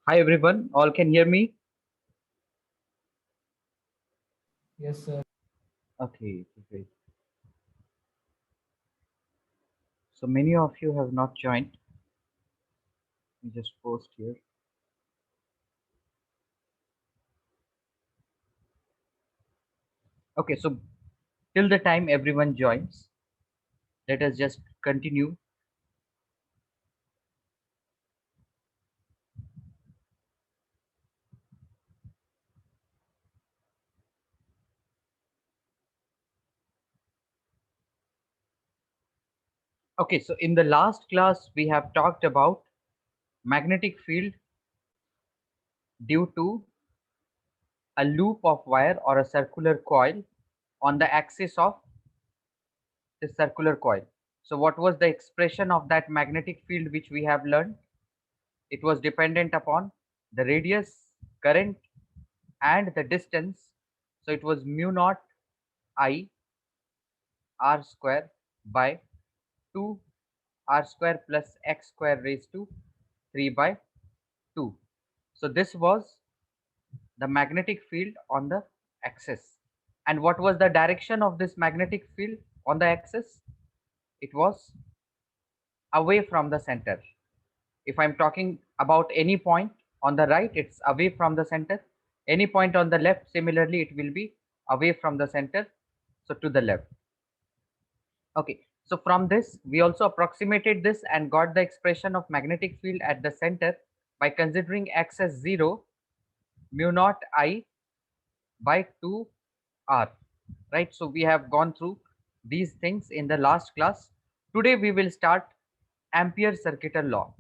Hi everyone, all can hear me? Yes, sir. Okay, great. So many of you have not joined. Let me just post here. Okay, so till the time everyone joins, let us just continue. Okay, so in the last class we have talked about magnetic field due to a loop of wire or a circular coil on the axis of the circular coil. So what was the expression of that magnetic field which we have learned? It was dependent upon the radius, current, and the distance. So it was mu naught I r square by 2 r square plus x square raised to 3 by 2. So this was the magnetic field on the axis. And what was the direction of this magnetic field on the axis? It was away from the center. If I'm talking about any point on the right, it's away from the center. Any point on the left, similarly, it will be away from the center. So to the left. Okay. So from this, we also approximated this and got the expression of magnetic field at the center by considering x as 0, mu naught I by 2r. Right. So we have gone through these things in the last class. Today we will start Ampere circuital law.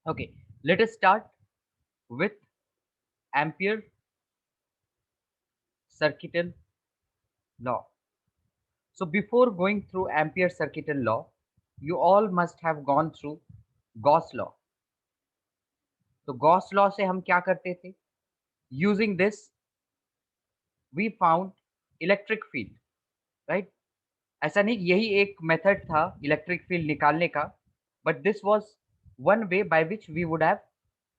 Okay. Let us start with Ampere circuital law. So before going through Ampere circuital law, you all must have gone through Gauss law. तो Gauss law से हम क्या करते थे? Using this we found electric field, right? ऐसा नहीं यही एक मेथड था इलेक्ट्रिक फील्ड निकालने का, but this was one way by which we would have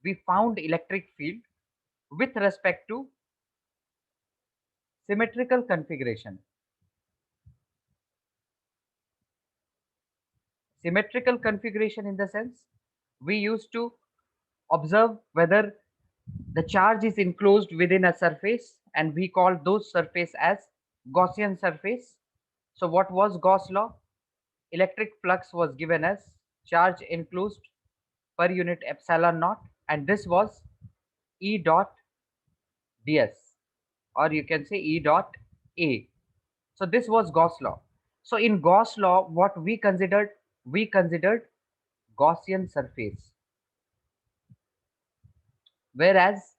we found electric field with respect to symmetrical configuration. Symmetrical configuration in the sense we used to observe whether the charge is enclosed within a surface, and we call those surface as Gaussian surface. So what was Gauss law? Electric flux was given as charge enclosed per unit epsilon naught, and this was E dot ds, or you can say E dot A. So this was Gauss law. So in Gauss law, what we considered Gaussian surface, whereas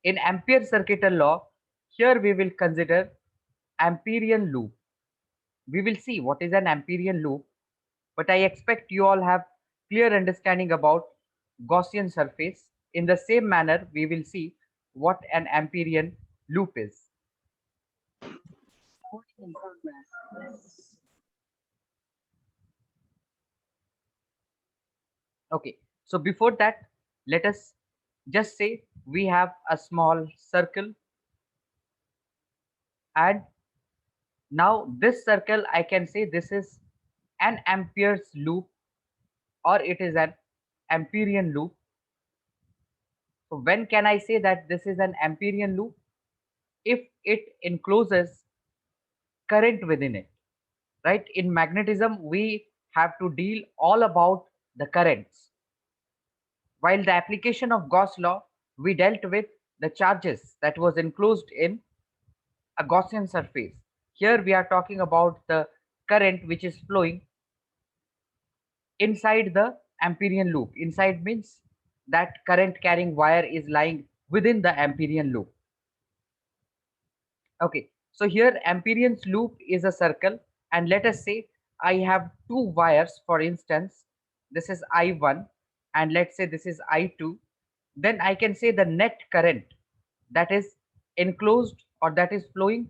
in Ampere circuital law, here we will consider Amperian loop. We will see what is an Amperian loop, but I expect you all have clear understanding about Gaussian surface. In the same manner, we will see what an Amperian loop is. Okay, so before that, let us just say we have a small circle, and now this circle I can say this is an Ampere's loop, or it is an Amperian loop. So when can I say that this is an Amperian loop? if it encloses current within it, right? In magnetism, we have to deal all about the currents. While the application of Gauss law, we dealt with the charges that was enclosed in a Gaussian surface. Here we are talking about the current which is flowing inside the Amperian loop. Inside means that current carrying wire is lying within the Amperian loop. Okay, so here Amperian's loop is a circle, and let us say I have two wires, for instance, this is I1 and let's say this is I2. Then I can say the net current that is enclosed or that is flowing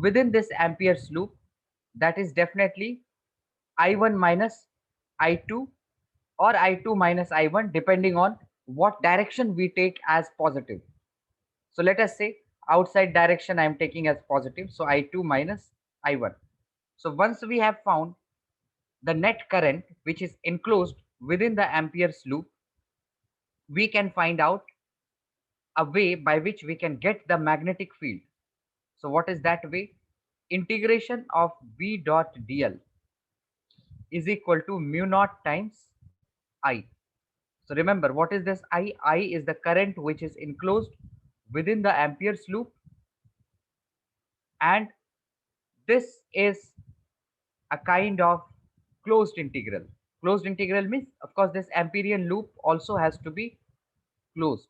within this Ampere's loop, that is definitely I1 minus I2 or I2 minus I1, depending on what direction we take as positive. So let us say outside direction I am taking as positive, so I2 minus I1. So once we have found the net current which is enclosed within the Ampere's loop, we can find out a way by which we can get the magnetic field. So what is that way? Integration of V dot dl is equal to mu naught times I. So remember, what is this I? I is the current which is enclosed within the Ampere's loop, and this is a kind of closed integral. Closed integral means, of course, this Amperian loop also has to be closed.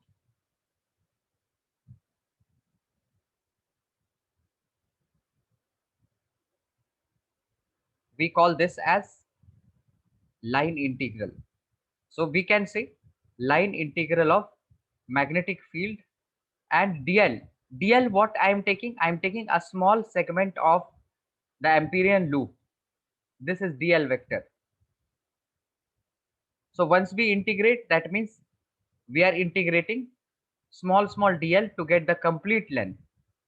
We call this as line integral. So we can say line integral of magnetic field and dl. Dl, what I am taking? I am taking a small segment of the Amperian loop. This is dl vector. So once we integrate, that means we are integrating small dl to get the complete length.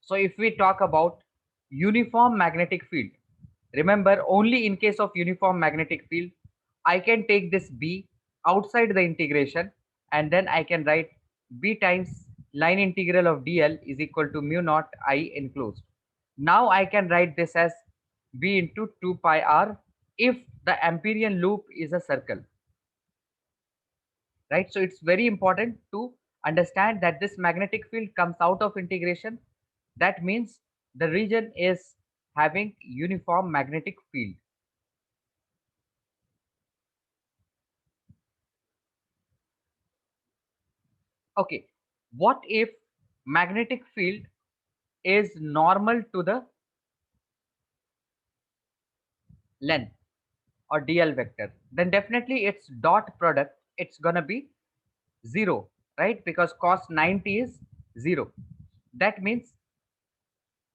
So if we talk about uniform magnetic field, remember only in case of uniform magnetic field, I can take this B outside the integration, and then I can write B times line integral of dl is equal to mu naught I enclosed. Now I can write this as B into 2 pi r if the Amperian loop is a circle, right? So it's very important to understand that this magnetic field comes out of integration. That means the region is having uniform magnetic field. Okay, what if magnetic field is normal to the length or dl vector? Then definitely its dot product, it's gonna be 0, right? Because cos 90 is 0. That means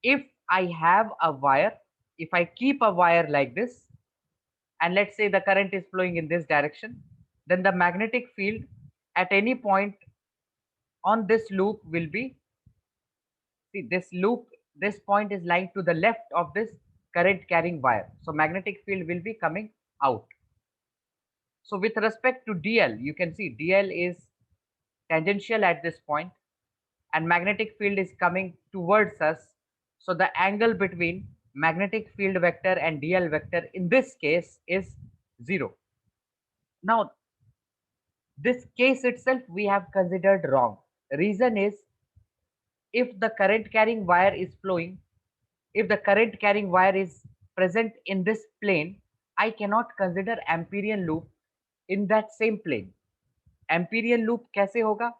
if I have a wire, if I keep a wire like this, and let's say the current is flowing in this direction, then the magnetic field at any point on this loop will be, see this loop, this point is lying to the left of this current carrying wire. So magnetic field will be coming out. So with respect to dl, you can see dl is tangential at this point and magnetic field is coming towards us. So the angle between magnetic field vector and dl vector in this case is 0. Now this case itself we have considered wrong. Reason is, if the current carrying wire is flowing, if the current carrying wire is present in this plane, I cannot consider Amperian loop in that same plane. Amperian loop kaise hoga?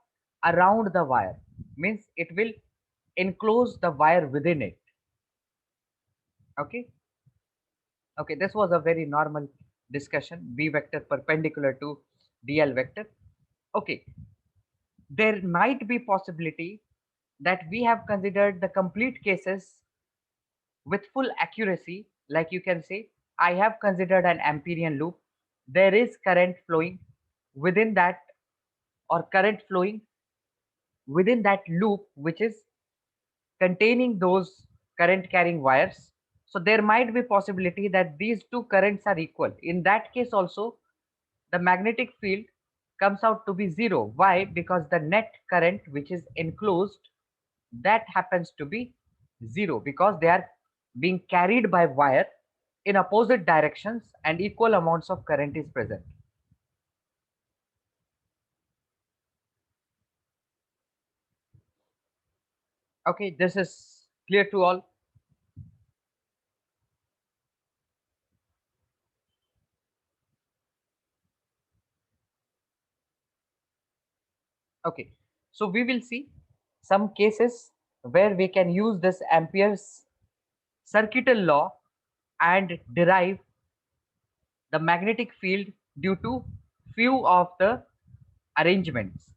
Around the wire, means it will enclose the wire within it. Okay. Okay, this was a very normal discussion. B vector perpendicular to dl vector. Okay, there might be possibility that we have considered the complete cases with full accuracy. Like you can say, I have considered an Amperian loop. There is current flowing within that, or current flowing within that loop which is containing those current carrying wires. So there might be possibility that these two currents are equal. In that case also, the magnetic field comes out to be 0. Why? Because the net current which is enclosed, that happens to be 0 because they are being carried by wire in opposite directions and equal amounts of current is present. Okay, this is clear to all. Okay, so we will see some cases where we can use this Ampere's circuital law and derive the magnetic field due to few of the arrangements.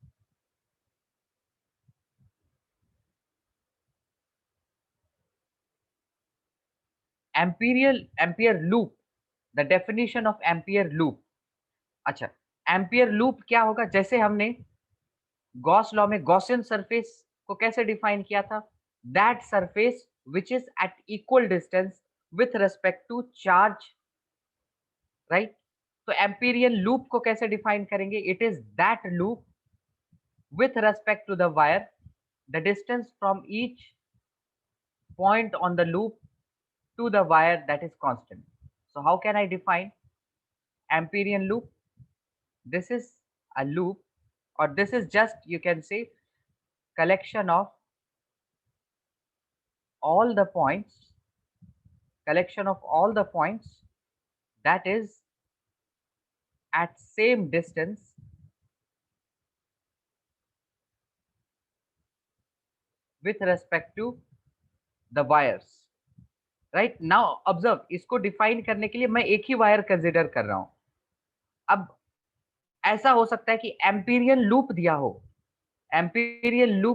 Ampere loop, the definition of Ampere loop. अच्छा, Ampere loop क्या होगा? जैसे हमने Gauss law में Gaussian surface को कैसे define किया था? That surface which is at equal distance with respect to charge, right? तो एम्पीरियन लूप को कैसे डिफाइन करेंगे? It is that loop with respect to the wire, the distance from each point on the loop to the wire that is constant. So how can I define Amperian loop? This is a loop, or this is just, you can say, collection of all the points, that is at same distance with respect to the wires. Right now observe, इसको define करने के लिए मैं एक ही wire consider कर रहा हूं. अब ऐसा हो सकता है कि एम्पीरियन लूप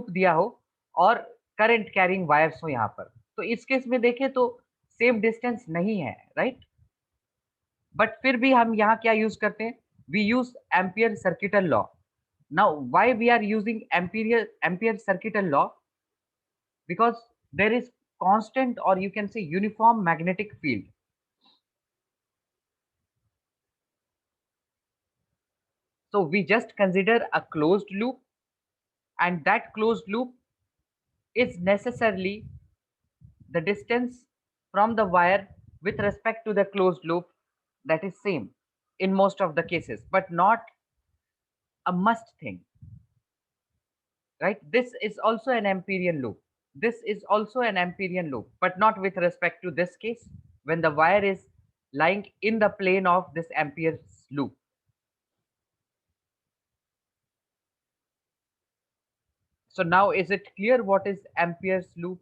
दिया हो और करंट कैरिंग वायर्स हो यहां पर. तो इस केस में देखें तो सेम डिस्टेंस नहीं है, राइट? बट फिर भी हम यहाँ क्या यूज करते हैं? We use Ampere circuital law. Now why we are using Ampere circuital law? because there is constant, or you can say uniform, magnetic field. So we just consider a closed loop, and that closed loop is necessarily the distance from the wire with respect to the closed loop, that is same in most of the cases, but not a must thing, right? This is also an Amperian loop. This is also an Amperian loop, but not with respect to this case when the wire is lying in the plane of this Ampere's loop. So now is it clear what is Ampere's loop?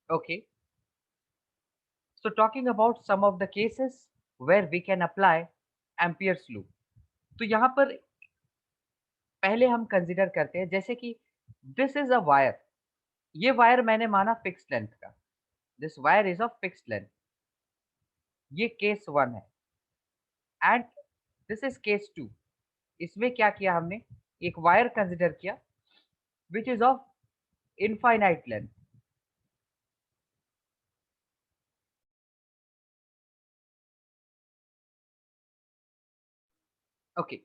Okay. So talking about some of the cases where we can apply Ampere's loop. तो यहाँ पर पहले हम consider करते हैं, जैसे कि this is a wire. ये वायर मैंने माना फिक्स्ड लेंथ का. This wire is of fixed length. ये केस 1 है एंड दिस इज केस 2. इसमें क्या किया हमने? एक वायर कंसिडर किया which is of infinite length. Okay,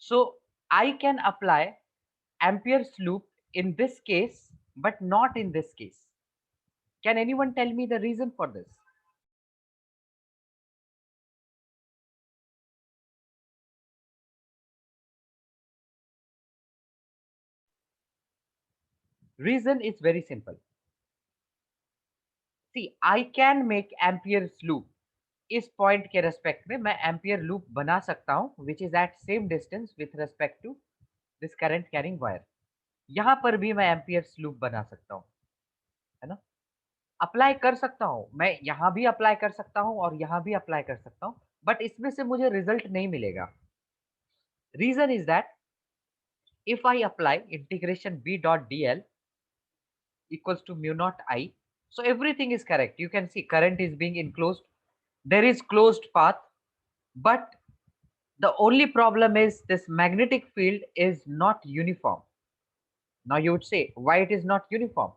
so I can apply Ampere's loop in this case but not in this case. Can anyone tell me the reason for this? Reason is very simple. See, I can make Ampere's loop. इस point के respect में मैं Ampere loop बना सकता हूं which is at same distance with respect to this current carrying wire. यहां पर भी मैं एम्पियर्स लूप बना सकता हूं, है ना? अप्लाई कर सकता हूं, मैं यहां भी अप्लाई कर सकता हूं और यहां भी अप्लाई कर सकता हूं, बट इसमें से मुझे रिजल्ट नहीं मिलेगा. Reason is that if I apply integration b dot dl equals to mu naught I, so everything is correct. You can see current is being enclosed, there is closed path, but The only problem is this magnetic field is not uniform. Now you would say, why it is not uniform?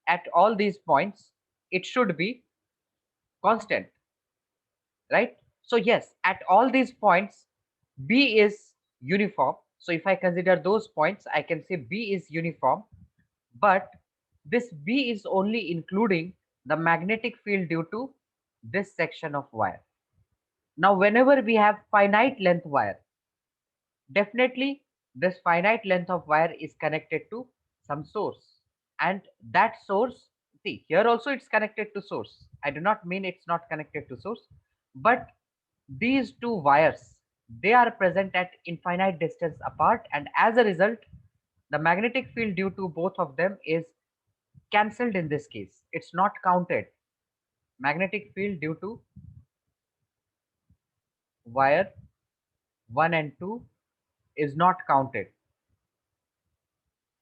At all these points, it should be constant, right? So yes, at all these points, B is uniform. So if I consider those points, I can say B is uniform, but this B is only including the magnetic field due to this section of wire. Now, whenever we have finite length wire, definitely this finite length of wire is connected to some source, and that source, see here also it's connected to source. I do not mean it's not connected to source, but these two wires, they are present at infinite distance apart, and as a result the magnetic field due to both of them is cancelled. In this case, it's not counted. Magnetic field due to wire 1 and 2 is not counted,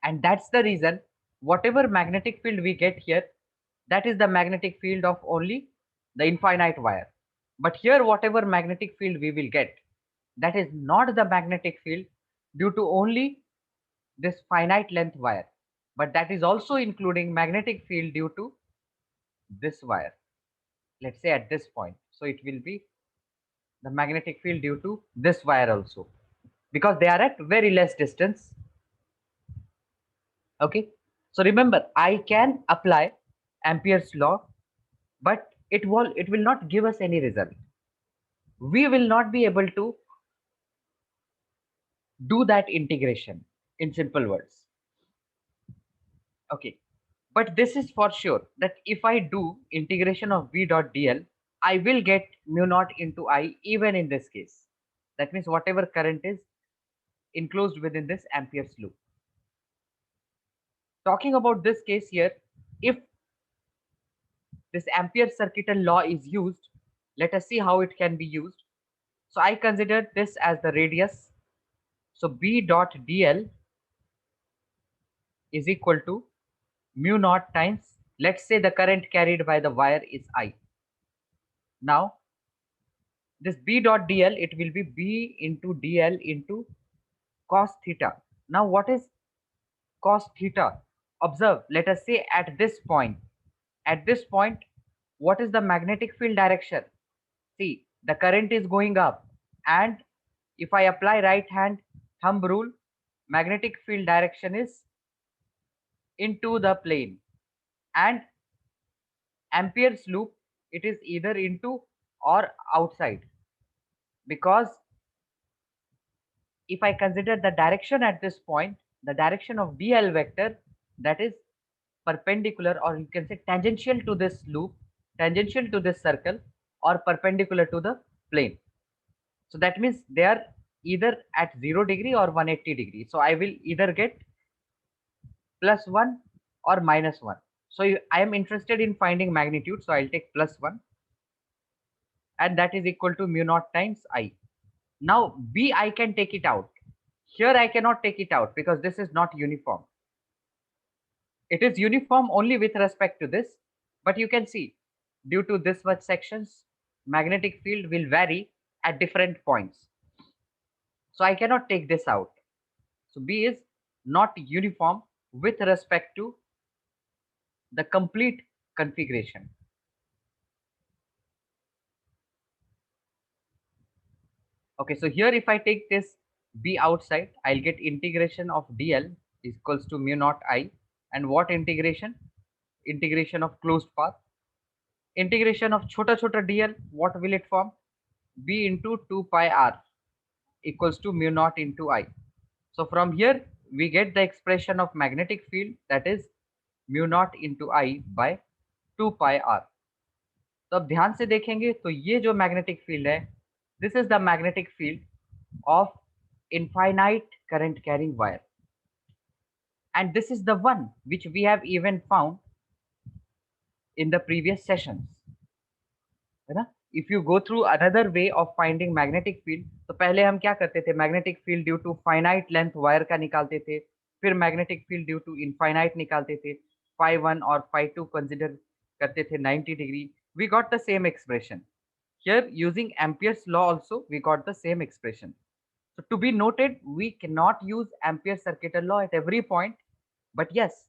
and that's the reason whatever magnetic field we get here, that is the magnetic field of only the infinite wire. But here whatever magnetic field we will get, that is not the magnetic field due to only this finite length wire, but that is also including magnetic field due to this wire, let's say at this point. So it will be the magnetic field due to this wire also, because they are at very less distance. Okay, so remember, I can apply Ampere's law, but it will not give us any result. We will not be able to do that integration, in simple words. Okay, but this is for sure that if I do integration of v dot dl, I will get mu naught into I even in this case. That means whatever current is enclosed within this Ampere's loop. Talking about this case here, if this Ampere circuital law is used, let us see how it can be used. So I consider this as the radius. So B dot dl is equal to mu naught times, let's say the current carried by the wire is I. Now this B dot dl, it will be B into dl into cos theta. Now what is cos theta? Observe, let us say at this point, what is the magnetic field direction? See, the current is going up, and if I apply right hand thumb rule, magnetic field direction is into the plane, and Ampere's loop, it is either into or outside, because if I consider the direction at this point, the direction of dl vector, that is perpendicular, or you can say tangential to this loop, tangential to this circle, or perpendicular to the plane. So that means they are either at 0 degree or 180 degree. So I will either get +1 or -1. So I am interested in finding magnitude, so I'll take +1, and that is equal to mu naught times I. Now B, I can take it out. Here I cannot take it out because this is not uniform. It is uniform only with respect to this, but you can see due to this much sections, magnetic field will vary at different points. So I cannot take this out. So B is not uniform with respect to the complete configuration. Okay, so here if I take this B outside, I'll get integration of dl is equals to mu naught I. And what integration? Integration of closed path. Integration of chota chota dl, what will it form? B into 2 pi r equals to mu naught into I. So from here we get the expression of magnetic field, that is mu naught into I by 2 pi r. तो अब ध्यान से देखेंगे तो ये जो magnetic field है, this is the magnetic field of infinite current carrying wire, and this is the one which we have even found in the previous sessions, है ना? If you go through another way of finding magnetic field, तो पहले हम क्या करते थे? Magnetic field due to finite length wire का निकालते थे, फिर magnetic field due to infinite निकालते थे, phi 1 और phi 2 कंसिडर करते थे 90 degree. We got the same expression. Here using Ampere's law also we got the same expression. So to be noted, we cannot use Ampere's circuital law at every point, but yes,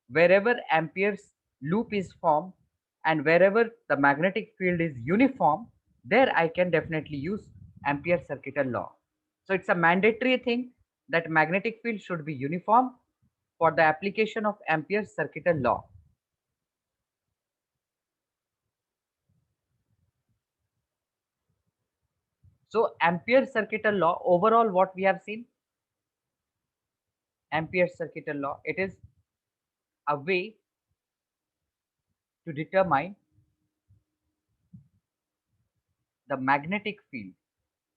wherever Ampere's loop is formed and wherever the magnetic field is uniform, there I can definitely use Ampere's circuital law. So it's a mandatory thing that magnetic field should be uniform for the application of Ampere's circuital law. So Ampere's circuital law, overall what we have seen, Ampere's circuital law, it is a way to determine the magnetic field.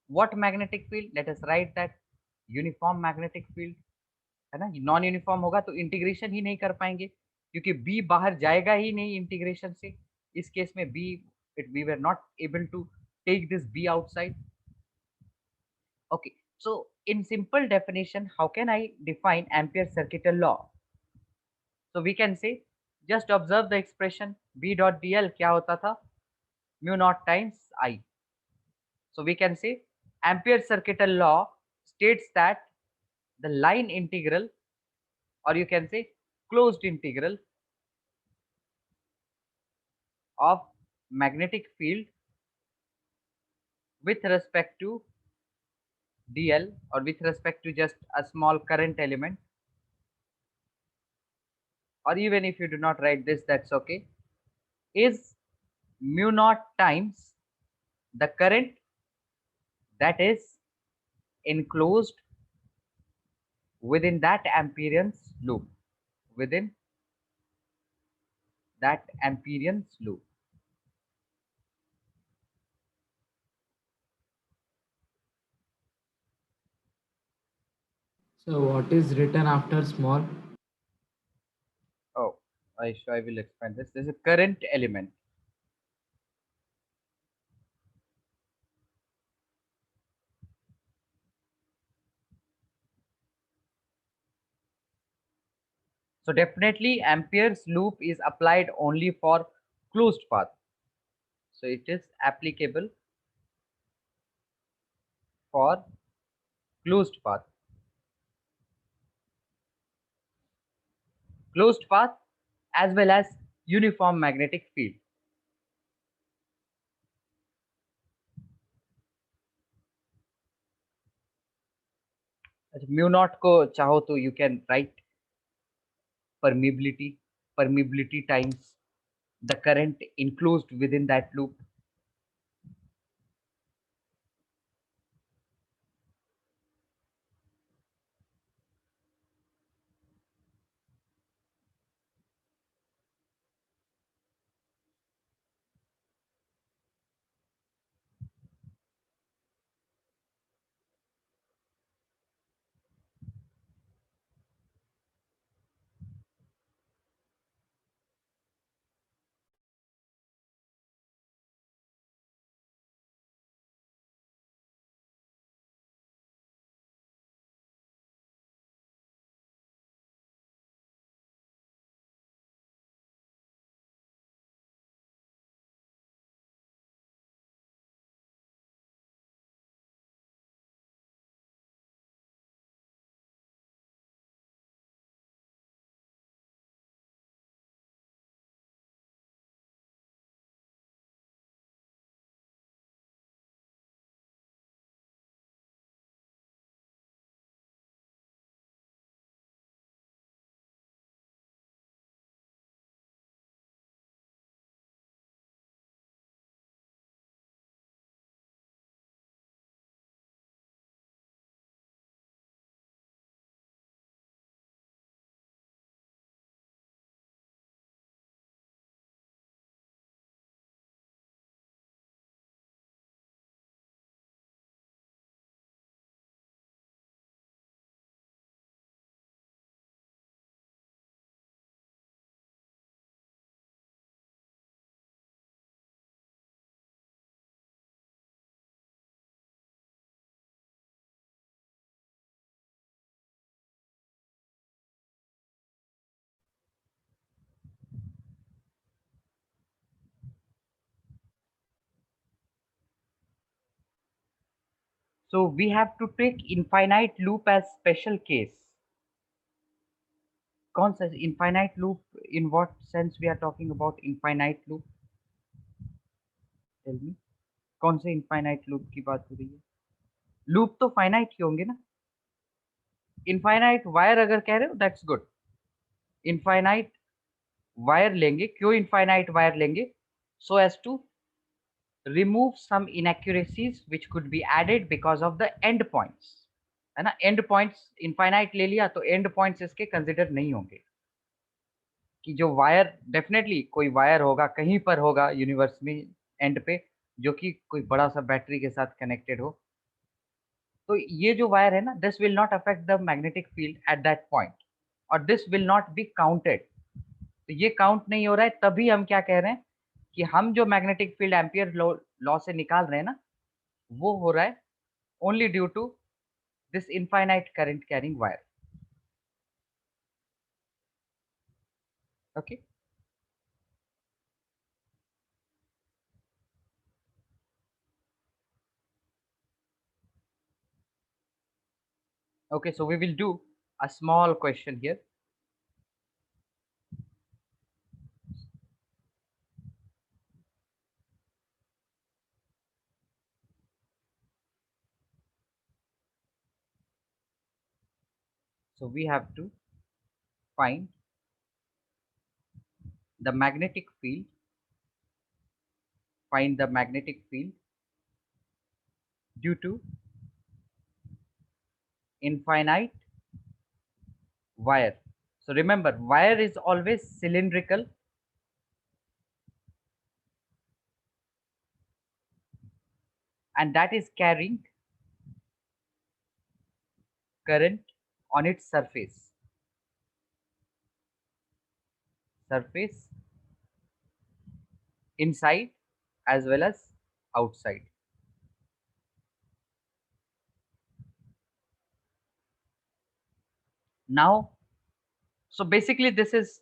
What magnetic field? Let us write that uniform magnetic field है ना. Non uniform होगा तो integration ही नहीं कर पाएंगे क्योंकि B बाहर जाएगा ही नहीं इंटीग्रेशन से. इस केस में be it we were not able to take this b outside. Okay, so in simple definition, how can I define Ampere's circuital law? So we can say, just observe the expression b dot dl क्या होता था, mu naught times I. So we can say Ampere's circuital law states that the line integral, or you can say closed integral of magnetic field with respect to dl, or with respect to just a small current element, or even if you do not write this, that's okay, is mu naught times the current that is enclosed within that Ampere's loop, within that Ampere's loop. So what is written after small? Oh, I will explain this. This is a current element. So definitely Ampere's loop is applied only for closed path. So it is applicable for closed path. Closed path as well as uniform magnetic field. Mu naught को चाहो तो you can write permeability, permeability times the current enclosed within that loop. So we have to take infinite loop as special case. कौन सा infinite loop? In what sense we are talking about infinite loop? Tell me. कौन से infinite loop की बात हो रही है? Loop तो finite ही होंगे ना? Infinite wire अगर कह रहे हो that's good. Infinite wire लेंगे, क्यों infinite wire लेंगे? So as to remove some inaccuracies which could be added because of the end points. है ना? End points infinite ले लिया तो end points इसके consider नहीं होंगे कि जो वायर डेफिनेटली कोई वायर होगा कहीं पर होगा यूनिवर्स में एंड पे जो कि कोई बड़ा सा बैटरी के साथ कनेक्टेड हो, तो ये जो वायर है ना this will not affect the magnetic field at that point और this will not be counted. तो ये काउंट नहीं हो रहा है, तभी हम क्या कह रहे हैं कि हम जो मैग्नेटिक फील्ड एम्पियर लॉ से निकाल रहे हैं ना वो हो रहा है only due to this infinite current carrying wire. Okay, okay, so we will do a small question here. So we have to find the magnetic field, find the magnetic field due to infinite wire. So remember, wire is always cylindrical and that is carrying current on its surface. Surface inside as well as outside. Now, so basically this is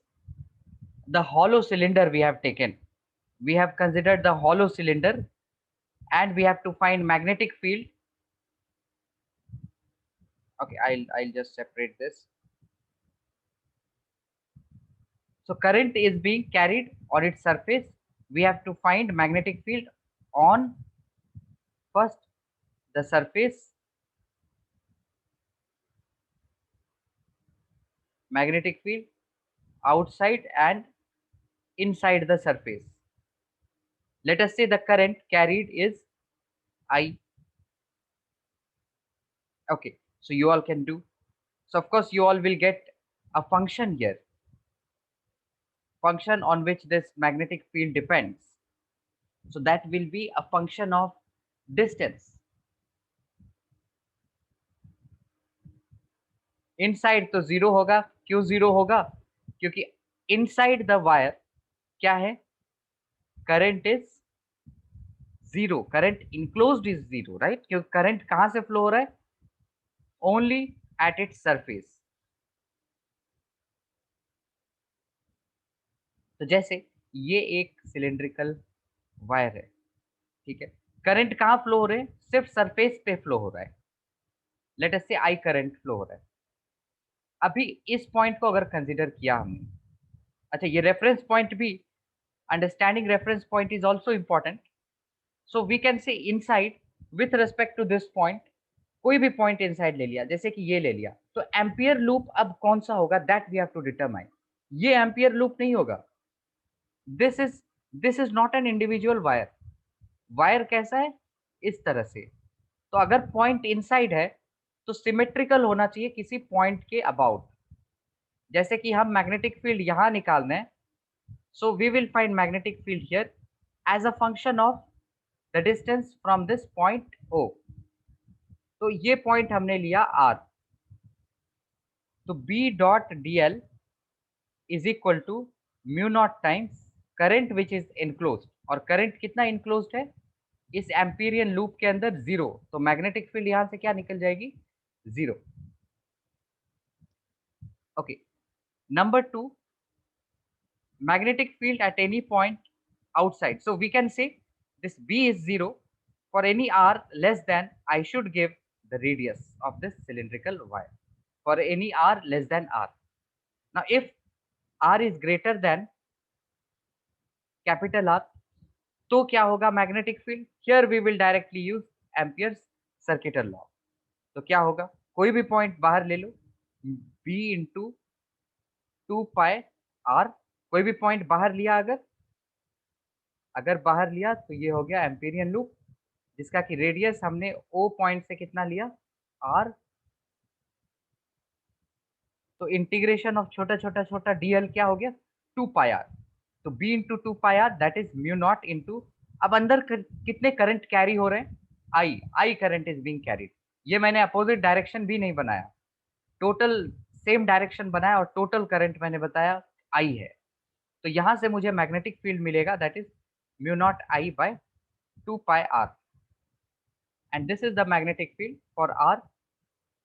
the hollow cylinder we have taken. We have considered the hollow cylinder and we have to find magnetic field. Okay, I'll just separate this. So current is being carried on its surface. We have to find magnetic field on first the surface, magnetic field outside and inside the surface. Let us say the current carried is I. Okay, so you all can do. So of course you all will get a function here, function on which this magnetic field depends. So that will be a function of distance. Inside तो zero होगा, क्यों zero होगा? क्योंकि inside the wire क्या है, current is zero, current enclosed is zero, right? क्योंकि current कहां से फ्लो हो रहा है, ओनली एट इट्स सरफेस। तो जैसे ये एक सिलेंड्रिकल वायर है, ठीक है, करंट कहां फ्लो हो रहे हैं, सिर्फ सरफेस पे फ्लो हो रहा है। लेट अस से आई करंट फ्लो हो रहा है। अभी इस पॉइंट को अगर कंसीडर किया हमने, अच्छा ये रेफरेंस पॉइंट भी, understanding reference point is also important. So we can say inside with respect to this point, कोई भी पॉइंट इनसाइड ले लिया, जैसे कि ये ले लिया, तो एम्पियर लूप अब कौन सा होगा that we have to determine. ये एम्पियर लूप नहीं होगा, this is not an individual wire. Wire कैसा है, इस तरह से। तो अगर पॉइंट इनसाइड है तो सिमेट्रिकल होना चाहिए किसी पॉइंट के अबाउट। जैसे कि हम मैग्नेटिक फील्ड यहां निकालना है, so we will find magnetic field here as a function of the distance from this point O. तो ये पॉइंट हमने लिया आर, तो B dot D L is equal to mu naught times current which is enclosed, और current कितना enclosed है इस Amperian loop के अंदर, जीरो। तो मैग्नेटिक फील्ड यहां से क्या निकल जाएगी, zero. Okay, number two, magnetic field at any point outside. So we can say this B is 0 for any r less than, I should give the radius of this cylindrical wire for any r less than r. Now if r is greater than capital R, तो क्या होगा magnetic field? Here we will directly use Ampere's circuital law. तो क्या होगा? कोई भी point बाहर ले लो, b इंटू 2 पाई r. कोई भी पॉइंट बाहर लिया, अगर बाहर लिया तो ये हो गया एम्पीरियन लूप, जिसका कि रेडियस हमने o पॉइंट से कितना लिया? r. तो इंटीग्रेशन ऑफ छोटा छोटा छोटा dl क्या हो गया? 2 पाई r. तो b into 2 pi r that is mu naught into, अब अंदर कितने करंट कैरी हो रहे हैं? I current is being carried. ये मैंने अपोजिट डायरेक्शन भी नहीं बनाया, टोटल सेम डायरेक्शन बनाया और टोटल करंट मैंने बताया I है. तो यहां से मुझे मैग्नेटिक फील्ड मिलेगा that is mu naught I by 2 pi r. And this is the magnetic field for r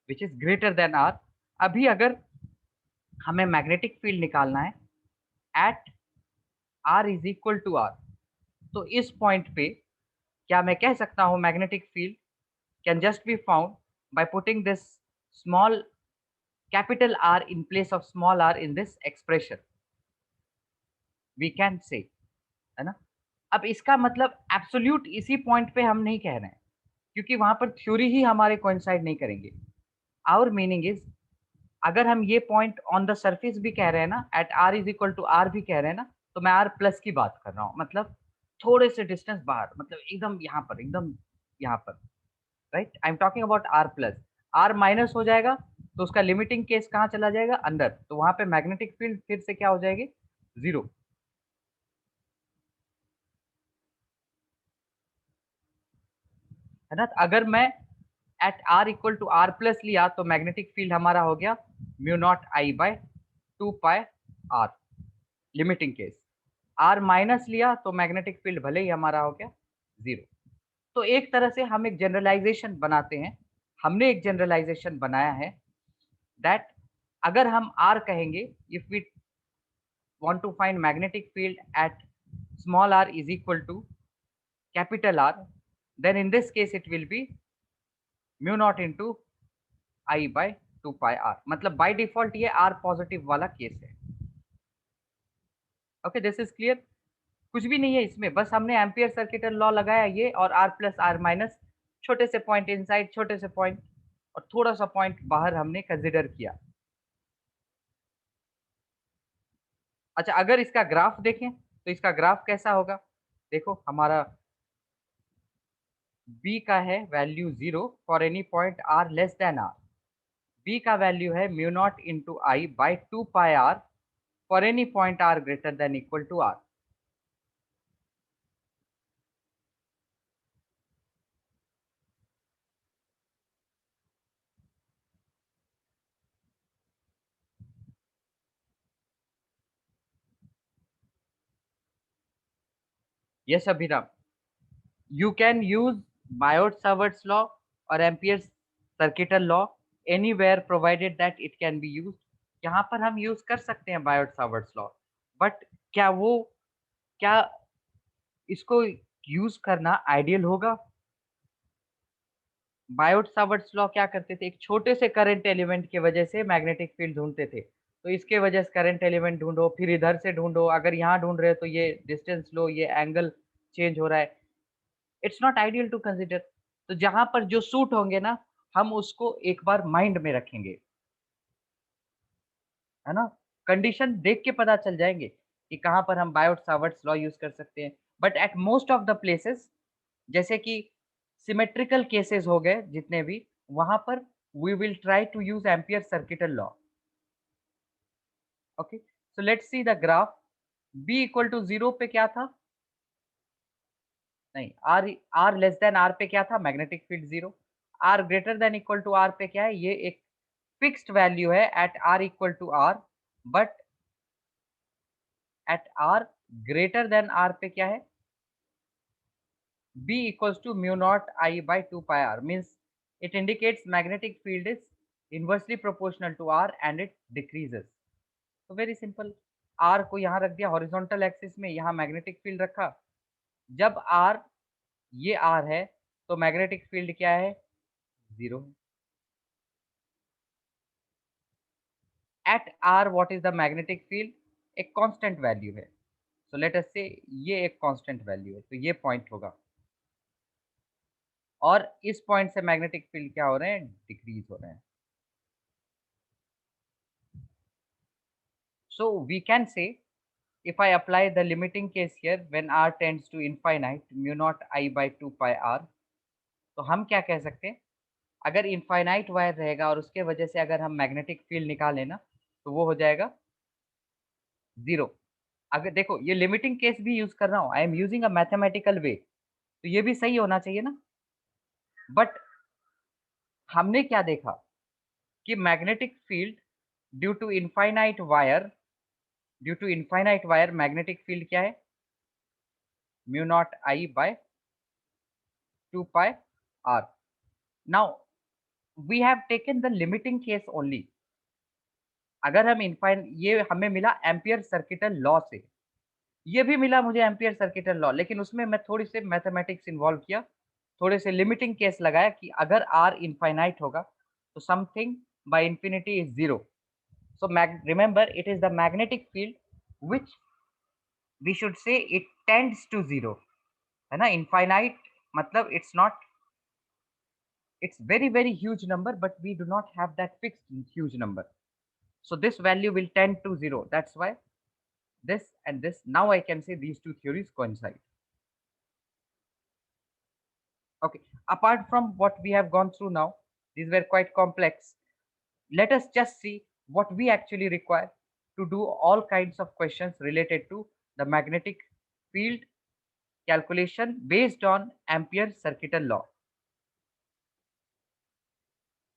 which is greater than r. अभी अगर हमें मैग्नेटिक फील्ड निकालना है at r is equal to r, तो इस point पे क्या मैं कह सकता हूं magnetic field can just be found by putting this small capital R in place of small r in this expression, we can say, है ना? अब इसका मतलब एब्सोल्यूट इसी पॉइंट पे हम नहीं कह रहे हैं, क्योंकि वहां पर थ्योरी ही हमारे कोइंसाइड नहीं करेंगे. आवर मीनिंग इज, अगर हम ये पॉइंट ऑन द सरफेस भी कह रहे हैं ना, at r is equal to r भी कह रहे हैं ना, तो मैं r प्लस की बात कर रहा हूँ, मतलब थोड़े से डिस्टेंस बाहर, मतलब एकदम यहाँ पर, एकदम यहाँ पर, right? I am talking about r plus. r minus हो जाएगा तो उसका लिमिटिंग केस कहाँ चला जाएगा? अंदर. तो वहां पे मैग्नेटिक फील्ड फिर से क्या हो जाएगी? जीरो, है ना? अगर मैं at r equal to r plus लिया तो मैग्नेटिक फील्ड हमारा हो गया mu naught I by 2 pi r, limiting case. r minus लिया तो मैग्नेटिक फील्ड भले ही हमारा हो गया जीरो. तो एक तरह से हम एक जनरलाइजेशन बनाते हैं, हमने एक जनरलाइजेशन बनाया है दैट अगर हम r कहेंगे, if we want to find magnetic field at small r is equal to capital R, then in this case it will be mu naught into I by 2 pi r. मतलब by default ये r positive वाला case है. Okay, this is clear. कुछ भी नहीं है इसमें, बस हमने एम्पियर सर्किटल लॉ लगाया ये, और r प्लस r माइनस, छोटे से पॉइंट इनसाइड, छोटे से पॉइंट और थोड़ा सा पॉइंट बाहर हमने कंसिडर किया. अच्छा, अगर इसका ग्राफ देखें तो इसका ग्राफ कैसा होगा? देखो, हमारा b का है value 0 for any point r less than r. b का वैल्यू है mu naught into I by 2 pi r for any point r greater than equal to r. Yes Abhiram, you can use Biot-Savart's law or Ampere's circuital law anywhere provided that it can be used. यहाँ पर हम use कर सकते हैं Biot-Savart's law, but क्या इसको use करना ideal होगा? बायोट-सावर्ट्स लॉ क्या करते थे? एक छोटे से करंट एलिमेंट की वजह से मैग्नेटिक फील्ड ढूंढते थे. तो इसके वजह से करंट एलिमेंट ढूंढो, फिर इधर से ढूंढो, अगर यहाँ ढूंढ रहे हो तो ये डिस्टेंस लो, ये एंगल चेंज हो रहा है. It's not ideal to consider. तो जहां पर जो सूट होंगे ना, हम उसको एक बार माइंड में रखेंगे, है ना? कंडीशन देख के पता चल जाएंगे कि कहां पर हम बायोट सावर्ट्स लॉ यूज कर सकते हैं. But at most of the places, जैसे कि सिमेट्रिकल केसेस हो गए जितने भी, वहां पर we will try to use Ampere circuital law. Okay, so let's see the graph. b equal to 0 पे क्या था? नहीं, r लेस देन r पे क्या था? Magnetic field 0. r greater than equal to r पे क्या है? ये एक फिक्स्ड वैल्यू है at r equal to r, but at r greater than r पे क्या है? b equals to mu naught I by 2 pi r, means it indicates magnetic field is inversely proportional to r and it decreases. तो very simple, r को यहाँ रख दिया horizontal axis में, यहाँ मैग्नेटिक फील्ड रखा. जब r, ये r है, तो मैग्नेटिक फील्ड क्या है, 0 है। At R what is the magnetic field, एक कांस्टेंट वैल्यू है। सो लेट अस से ये एक कांस्टेंट वैल्यू है, तो ये पॉइंट होगा और इस पॉइंट से मैग्नेटिक फील्ड क्या हो रहे हैं, डिक्रीज हो रहे हैं। So we can say if I apply the limiting case here when r tends to infinite mu naught I by 2 pi r, तो हम क्या कह सकते हैं, अगर इनफाइनाइट वायर रहेगा और उसके वजह से अगर हम मैग्नेटिक फील्ड निकालें ना, तो वो हो जाएगा 0। अगर देखो ये लिमिटिंग केस भी यूज कर रहा हूँ, I am using a mathematical way, तो ये भी सही होना चाहिए ना। बट हमने क्या देखा कि magnetic field due to infinite wire, magnetic field क्या है, mu naught I by 2 pi R. Now we have taken the limiting case only. अगर हम इनफाइन, ये हमें मिला एम्पियर सर्किटल लॉ से, ये भी मिला मुझे एम्पियर सर्किटल लॉ, लेकिन उसमें मैं थोड़ी से मैथमेटिक्स इन्वॉल्व किया, थोड़े से लिमिटिंग केस लगाया कि अगर आर इनफाइनाइट होगा तो something by infinity is 0। So remember it is the magnetic field which we should say it tends to 0, है ना। इनफाइनाइट मतलब it's not, it's very huge number, but we do not have that fixed huge number. So this value will tend to 0. That's why this and this, now I can say these two theories coincide. Okay, apart from what we have gone through now, these were quite complex. Let us just see what we actually require to do all kinds of questions related to the magnetic field calculation based on Ampere circuital law.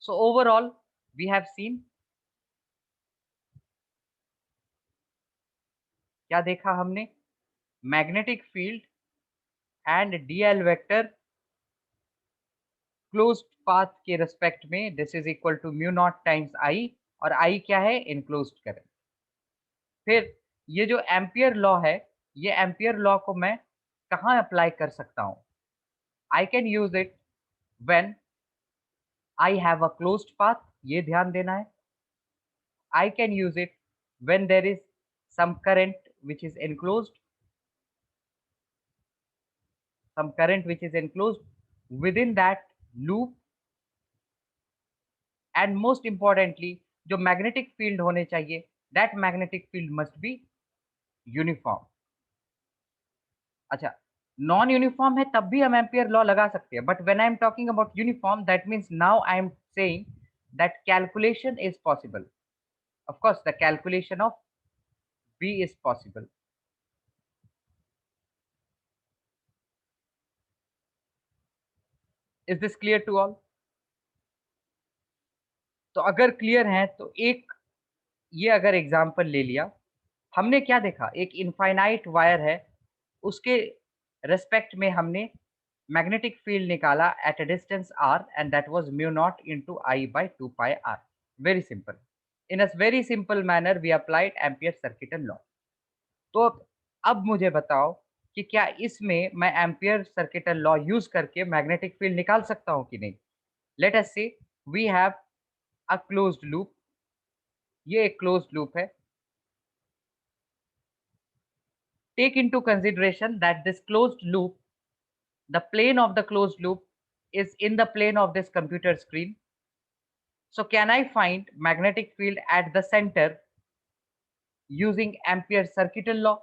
So overall, we have seen, क्या देखा हमने, magnetic field and dl vector closed path के respect में this is equal to mu naught times I, और I क्या है, enclosed current. फिर ये जो एम्पियर लॉ है, ये एम्पियर लॉ को मैं कहाँ अप्लाई कर सकता हूँ, I can use it when I have a closed path, ये ध्यान देना है। I can use it when there is some current which is enclosed, within that loop, and most importantly जो मैग्नेटिक फील्ड होने चाहिए, that magnetic field must be uniform. अच्छा, non uniform है तब भी हम एम्पियर लॉ लगा सकते हैं, but when I am talking about uniform that means now I am saying that calculation is possible. Of course the calculation of B is possible. Is this clear to all? तो अगर clear है तो एक ये अगर example ले लिया, हमने क्या देखा, एक इनफाइनाइट वायर है, उसके रेस्पेक्ट में हमने मैग्नेटिक फील्ड निकाला at a distance r, and that was mu naught into I by 2 pi r। Very simple, in a very simple manner we applied Ampere circuital law. तो अब मुझे बताओ कि क्या इसमें मैं एम्पियर सर्किटल लॉ यूज करके मैग्नेटिक फील्ड निकाल सकता हूं कि नहीं। Let us say we have a closed loop, ये एक क्लोज्ड लूप है। Take into consideration that this closed loop, the plane of the closed loop is in the plane of this computer screen. So can I find magnetic field at the center using Ampere circuital law?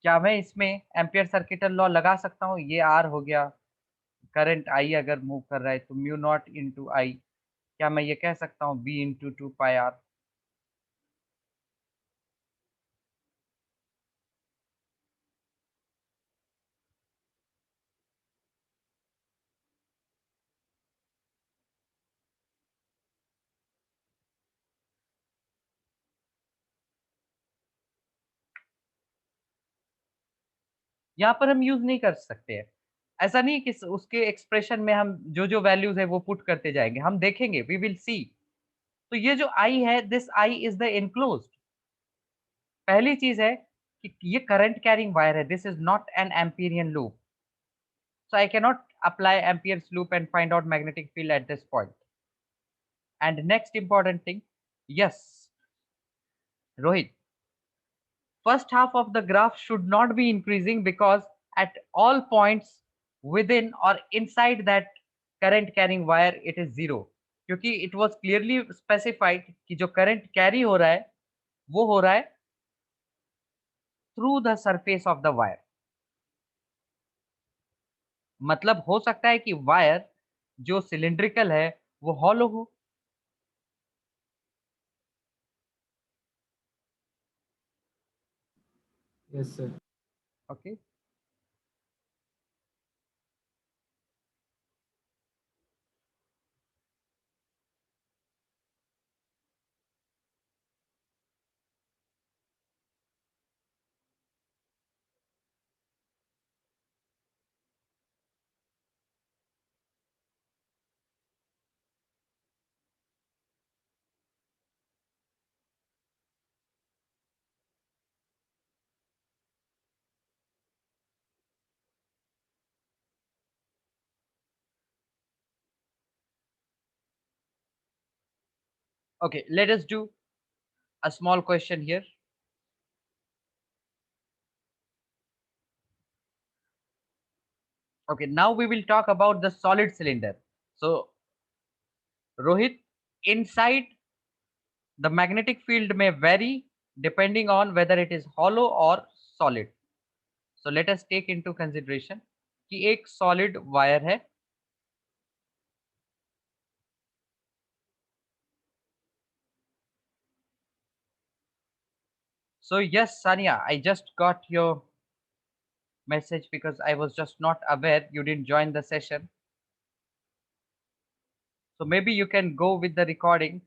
क्या मैं इसमें ampere circuital law लगा सकता हूँ? ये are हो गया, current I अगर मूव कर रहा है तो म्यू नॉट इंटू आई, क्या मैं ये कह सकता हूँ बी इंटू 2 पाई आर? यहाँ पर हम यूज नहीं कर सकते हैं। ऐसा नहीं कि उसके एक्सप्रेशन में हम जो जो वैल्यूज है वो पुट करते जाएंगे, हम देखेंगे, वी विल सी। तो ये जो आई है, this I is the enclosed. पहली चीज है कि ये करंट कैरिंग वायर है, this is not N Amperian loop, so I cannot apply Ampere's loop and find out magnetic field at this point. And next important thing, yes, Rohit, first half of the graph should not be increasing because at all points within or inside that current carrying wire it is zero, क्योंकि it was clearly specified कि जो current carry हो रहा है वो हो रहा है through the surface of the wire. मतलब हो सकता है कि वायर जो सिलिंड्रिकल है वो हॉलो हो. Yes, sir. Okay. Okay, let us do a small question here. Okay, now we will talk about the solid cylinder. So, Rohit, inside the magnetic field may vary depending on whether it is hollow or solid. So, let us take into consideration कि एक solid wire है. So, yes, Sania, I just got your message because I was just not aware you didn't join the session. So, maybe you can go with the recordings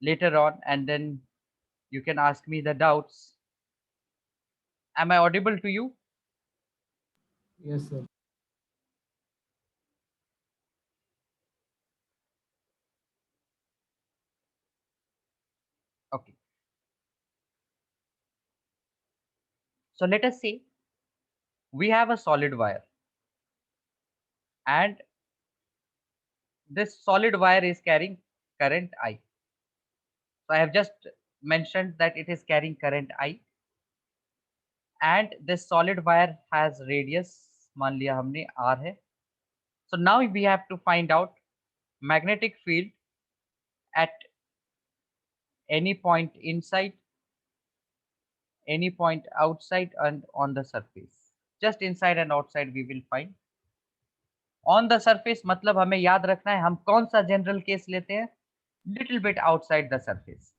later on and then you can ask me the doubts. Am I audible to you? Yes, sir. Okay. So let us say we have a solid wire and this solid wire is carrying current I. So I have just mentioned that it is carrying current I and this solid wire has radius, मान लिया हमने R है. So now we have to find out magnetic field at any point inside, any point outside and on the surface. Just inside and outside we will find. On the surface मतलब हमें याद रखना है हम कौन सा general case लेते हैं, little bit outside the surface.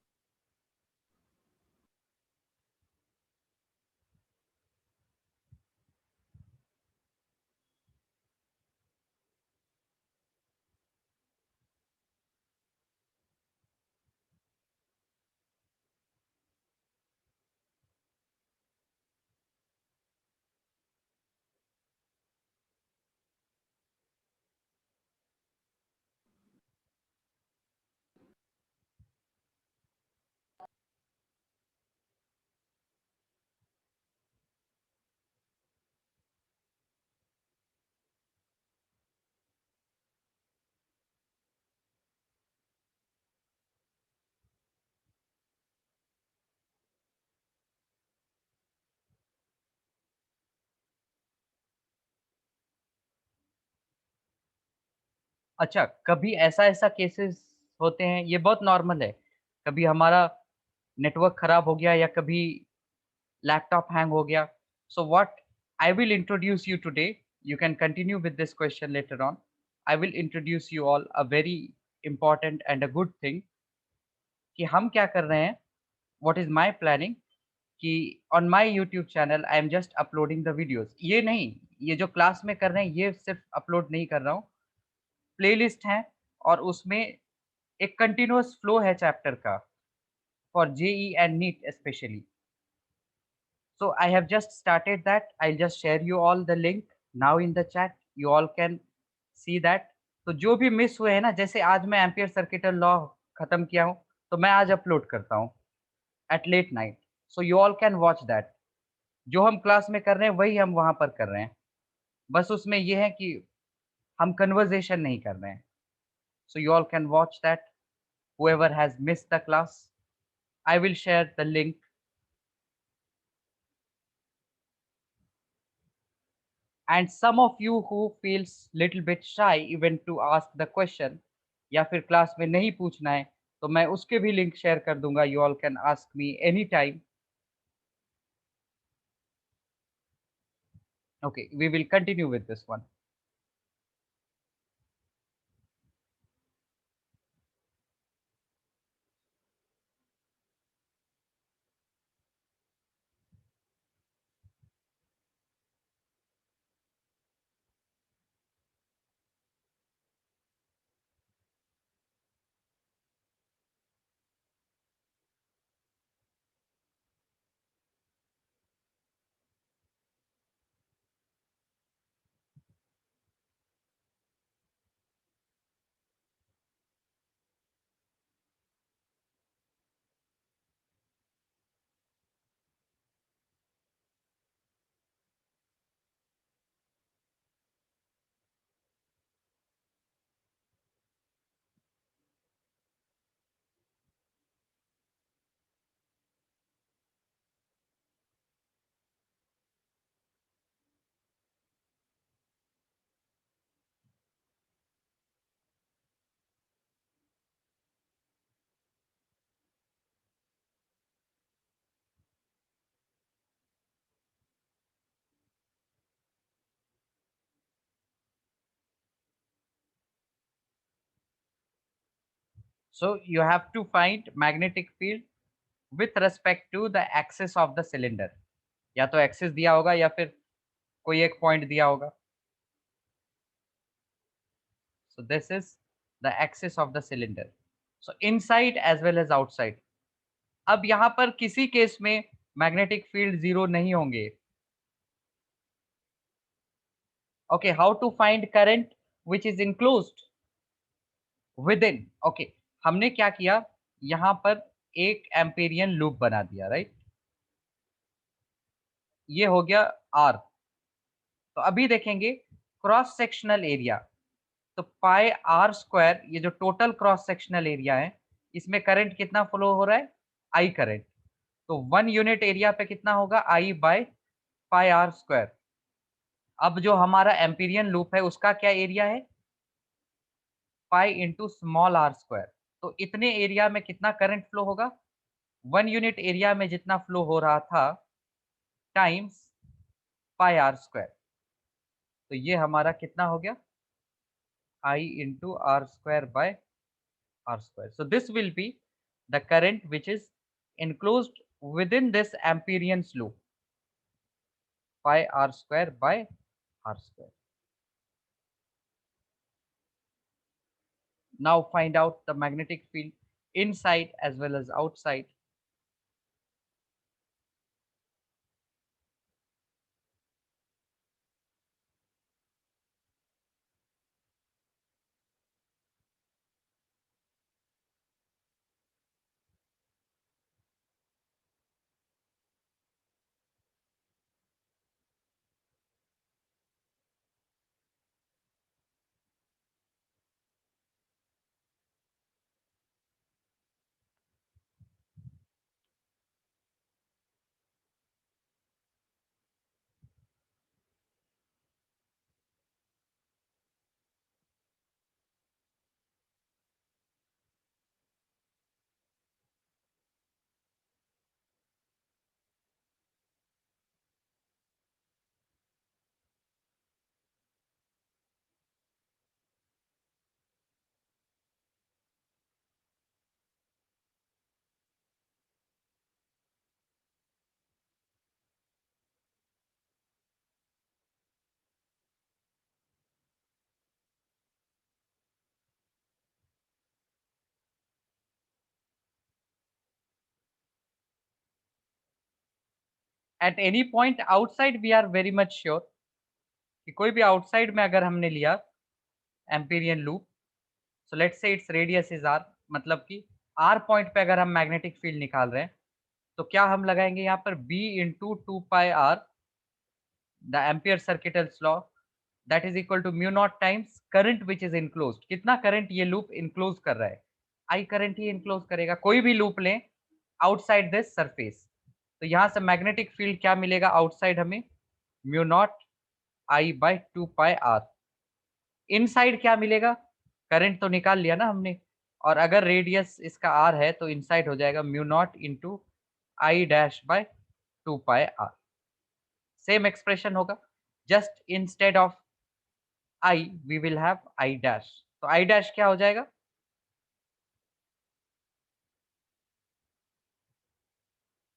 अच्छा, कभी ऐसा केसेस होते हैं, ये बहुत नॉर्मल है, कभी हमारा नेटवर्क खराब हो गया या कभी लैपटॉप हैंग हो गया. So what I will introduce you today, you can continue with this question later on. I will introduce you all a very important and a good thing कि हम क्या कर रहे हैं, व्हाट इज माय प्लानिंग कि on my YouTube channel I am just uploading the videos. ये नहीं, ये जो क्लास में कर रहे हैं ये सिर्फ अपलोड नहीं कर रहा हूँ, प्लेलिस्ट है और उसमें एक कंटिन्यूअस फ्लो है चैप्टर का for JEE and NEET specially. So I have just started that. I'll just share you all the link now in the chat. You all can see that. तो जो भी miss हुए हैं ना, जैसे आज मैं एम्पियर सर्किटल लॉ खत्म किया हूँ, तो मैं आज अपलोड करता हूँ at late night. So you all can watch that. जो हम क्लास में कर रहे हैं वही हम वहां पर कर रहे हैं, बस उसमें ये है कि हम कन्वर्सेशन नहीं कर रहे हैं. So you all can watch that. Whoever has missed the class, I will share the link. And some of you who feels little bit shy even to ask the question, या फिर class में नहीं पूछना है, तो मैं उसके भी लिंक शेयर कर दूंगा. You all can ask me anytime. Okay, we will continue with this one. So you have to find magnetic field with respect to the axis of the cylinder. या तो एक्सिस दिया होगा या फिर कोई एक पॉइंट दिया होगा. So this is the axis of the cylinder. So inside as well as outside. अब यहाँ पर किसी केस में मैग्नेटिक फील्ड जीरो नहीं होंगे. Okay, how to find current which is enclosed within? Okay, हमने क्या किया, यहाँ पर एक एम्पेरियन लूप बना दिया, राइट. ये हो गया आर. तो अभी देखेंगे क्रॉस सेक्शनल एरिया. तो पाई आर स्क्वायर, ये जो टोटल क्रॉस सेक्शनल एरिया है, इसमें करंट कितना फ्लो हो रहा है, आई करंट. तो 1 यूनिट एरिया पे कितना होगा, आई बाय पाई आर स्क्वायर. अब जो हमारा एम्पीरियन लूप है उसका क्या एरिया है, pi into small R square. तो इतने एरिया में कितना करंट फ्लो होगा, 1 यूनिट एरिया में जितना फ्लो हो रहा था टाइम्स पाई आर स्क्वायर. तो ये हमारा कितना हो गया, I into r square by r square. So this will be the current which is enclosed within this Amperian's loop, pi r square by r square. Now find out the magnetic field inside as well as outside. At any point outside we are very much sure कि कोई भी outside में अगर हमने लिया Amperian loop, so let's say it's radius is R, मतलब कि are point पे अगर हम मैग्नेटिक फील्ड निकाल रहे हैं, तो क्या हम लगाएंगे यहाँ पर b into 2 πr, the Ampere circuitals law, that is equal to mu naught times current which is enclosed. कितना करंट ये लूप इनक्लोज कर रहा है, आई करंट ही इनक्लोज करेगा। कोई भी लूप लें आउटसाइड दिस सरफेस, तो यहां से मैग्नेटिक फील्ड क्या मिलेगा आउटसाइड हमें, mu naught I by 2 πr। Inside क्या मिलेगा, करंट तो निकाल लिया ना हमने, और अगर रेडियस इसका r है तो इनसाइड हो जाएगा mu naught into I dash by 2 πr। Same expression होगा, just instead of I we will have I dash. तो आई डैश क्या हो जाएगा,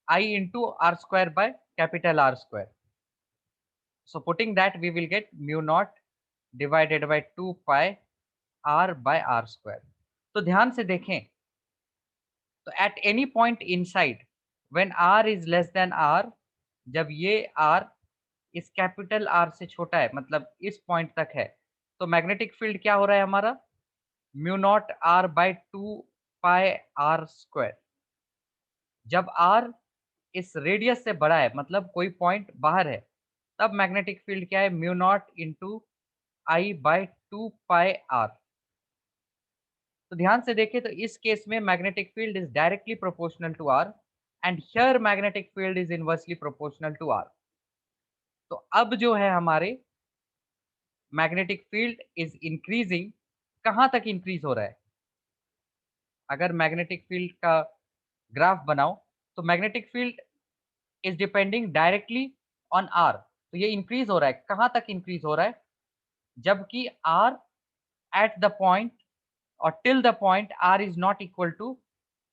I into r square by capital r square. So putting that we will get mu naught divided by 2 πr by r square. तो ध्यान से देखें, तो at any point inside when r is less than r, जब ये r इस capital R से छोटा है, मतलब इस पॉइंट तक है, तो मैग्नेटिक फील्ड क्या हो रहा है हमारा, mu naught r by 2 πr square. जब r इस रेडियस से बड़ा है, मतलब कोई पॉइंट बाहर है, तब मैग्नेटिक फील्ड क्या है, mu naught into I by 2 πr। तो ध्यान से देखें, तो इस केस में magnetic field is directly proportional to r, and here magnetic field is inversely proportional to r। तो अब जो है हमारे मैग्नेटिक फील्ड इज इंक्रीजिंग, कहां तक इंक्रीज हो रहा है, अगर मैग्नेटिक फील्ड का ग्राफ बनाओ तो magnetic field is depending directly on R, तो ये इंक्रीज हो रहा है, कहां तक इंक्रीज हो रहा है, जबकि आर एट द पॉइंट और till the point r is not equal to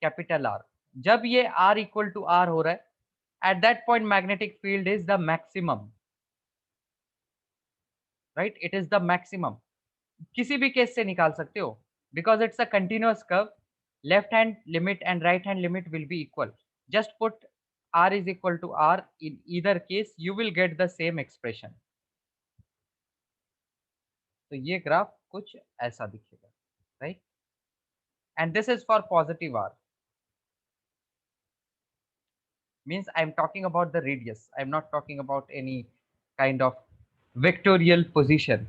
capital R. जब ये आर इक्वल टू आर हो रहा है, at that point magnetic field is the maximum, right, it is the maximum. किसी भी case से निकाल सकते हो, because it's a continuous curve, left hand limit and right hand limit will be equal. Just put r is equal to r in either case, you will get the same expression। तो ये graph कुछ ऐसा दिखेगा, right, and this is for positive r, means I am talking about the radius, I am not talking about any kind of vectorial position।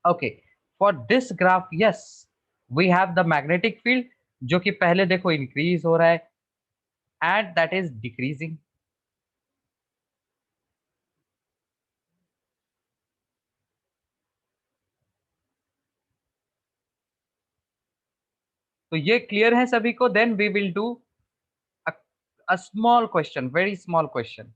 Okay, for this graph yes we have the magnetic field, जो कि पहले देखो increase हो रहा है and that is decreasing. तो ये clear है सभी को, then we will do a small question, very small question।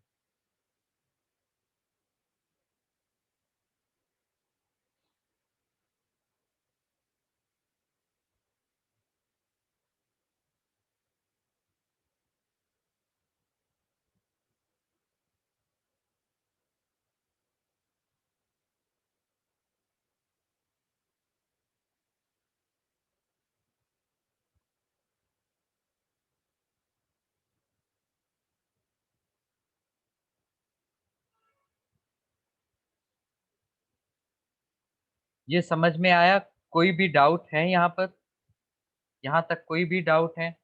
ये समझ में आया, कोई भी डाउट है यहाँ पर, यहाँ तक कोई भी डाउट है?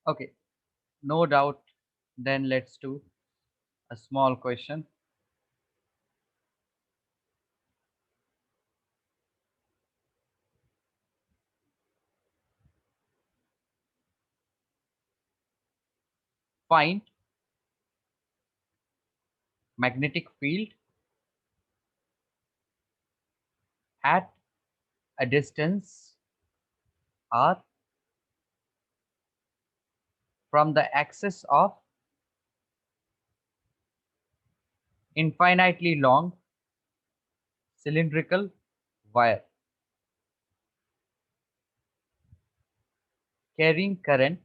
Okay, no doubt, then let's do a small question। Find magnetic field at a distance r from the axis of infinitely long cylindrical wire carrying current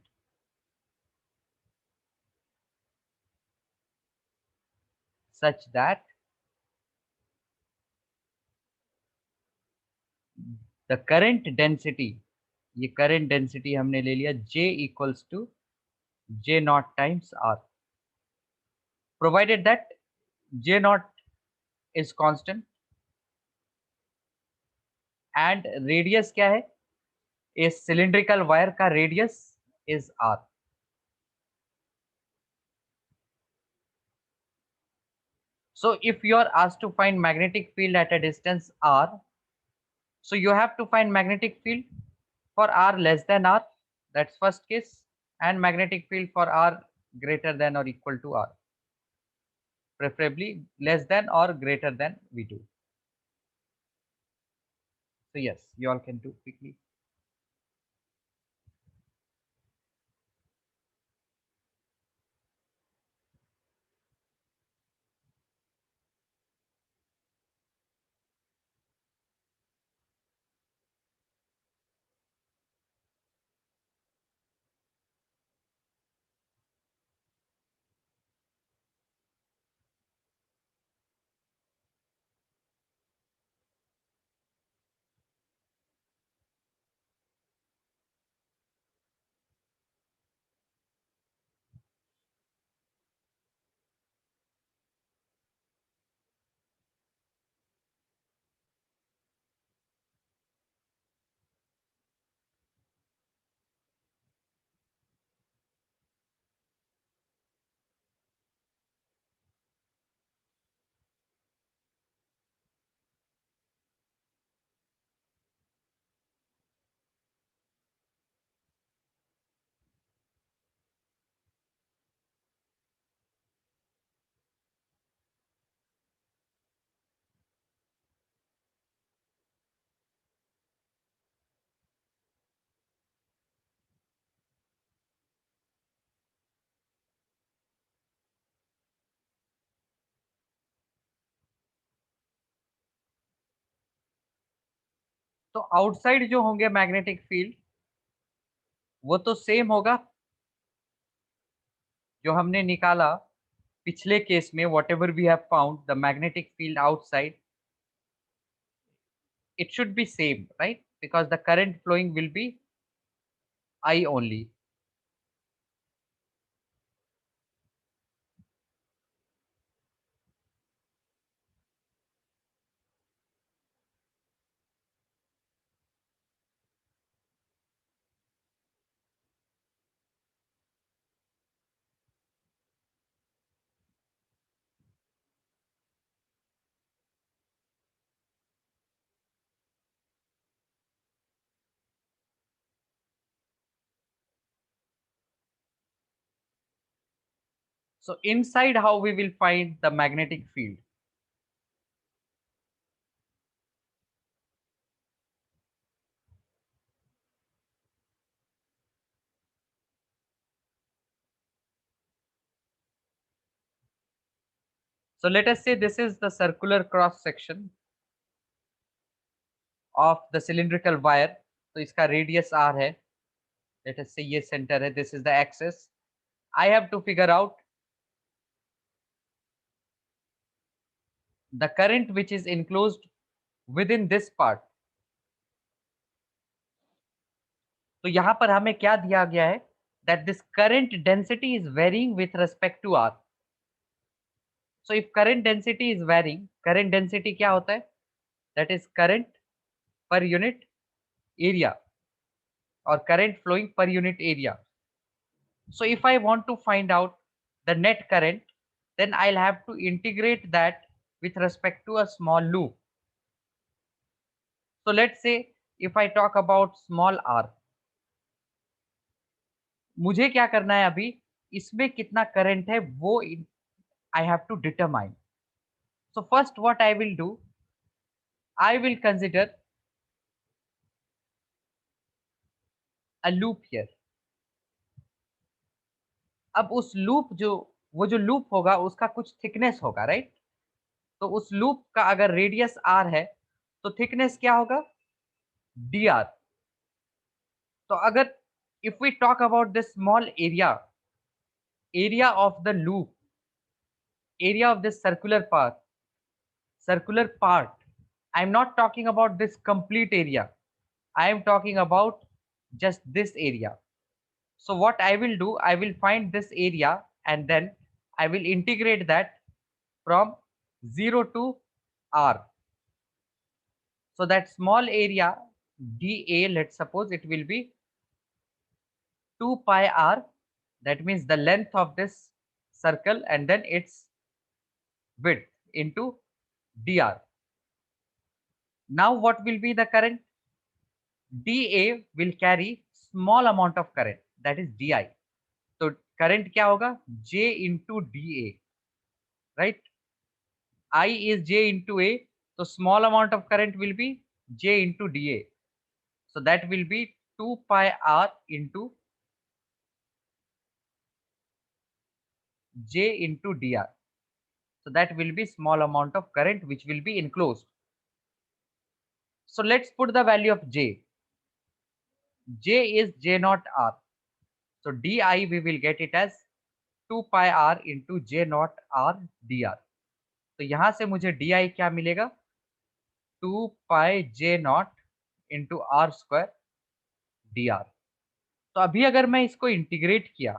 such that the current density, ये current density हमने ले लिया J equals to J naught times R, provided that J naught is constant and radius क्या है, इस cylindrical wire का radius is R. So if you are asked to find magnetic field at a distance R, so you have to find magnetic field for R less than R, that's first case, and magnetic field for R greater than or equal to R, preferably less than or greater than we do. So yes, you all can do quickly. तो outside जो होंगे magnetic field वो तो same होगा जो हमने निकाला पिछले केस में, whatever we have found the magnetic field outside, it should be same, right? Because the current flowing will be I only. So inside, how we will find the magnetic field? So let us say this is the circular cross section of the cylindrical wire. तो इसका radius r है. Let us say ये center है. This is the axis. I have to figure out the current which is enclosed within this part. तो यहाँ पर हमें क्या दिया गया है? That this current density is varying with respect to r. So if current density is varying, current density क्या होता है? That is current per unit area or current flowing per unit area. So if I want to find out the net current, then I'll have to integrate that with respect to a small loop. So let's say if I talk about small r, मुझे क्या करना है अभी, इसमें कितना current है वो I have to determine. So first what I will do, I will consider a loop here. अब उस लूप जो वो जो लूप होगा उसका कुछ थिकनेस होगा, राइट? तो उस लूप का अगर रेडियस r है तो थिकनेस क्या होगा, dr। तो अगर if we talk about this small area of the loop, area of this circular part, I am not talking about this complete area, I am talking about just this area. So what I will do, I will find this area and then I will integrate that from 0 to r. So that small area dA, let's suppose it will be 2 pi r, that means the length of this circle and then its width into dr. Now what will be the current? dA will carry small amount of current, that is di. तो current क्या होगा, J into dA, right? I is J into A, so small amount of current will be J into dA, so that will be 2 pi r into J into dr. So that will be small amount of current which will be enclosed. So let's put the value of J. J is J naught r, so di we will get it as 2 pi r into J naught r dr. तो यहां से मुझे di क्या मिलेगा, 2 pi J naught into r square dr. तो अभी अगर मैं इसको इंटीग्रेट किया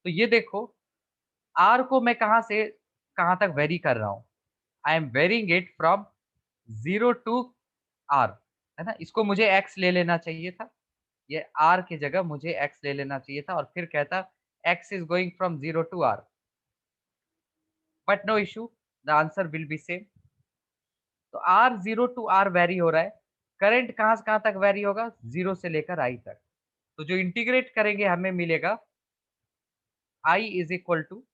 तो ये देखो r को मैं कहां से कहां तक वेरी कर रहा हूं, I am varying it from 0 to r, है ना। इसको मुझे x ले लेना चाहिए था, ये r की जगह मुझे x ले लेना चाहिए था और फिर कहता x is going from 0 to r, but no issue, the answer will be same. तो r 0 टू r वेरी हो रहा है, करंट कहां से कहां तक वेरी होगा, 0 से लेकर i तक। तो जो इंटीग्रेट करेंगे हमें मिलेगा i is equal to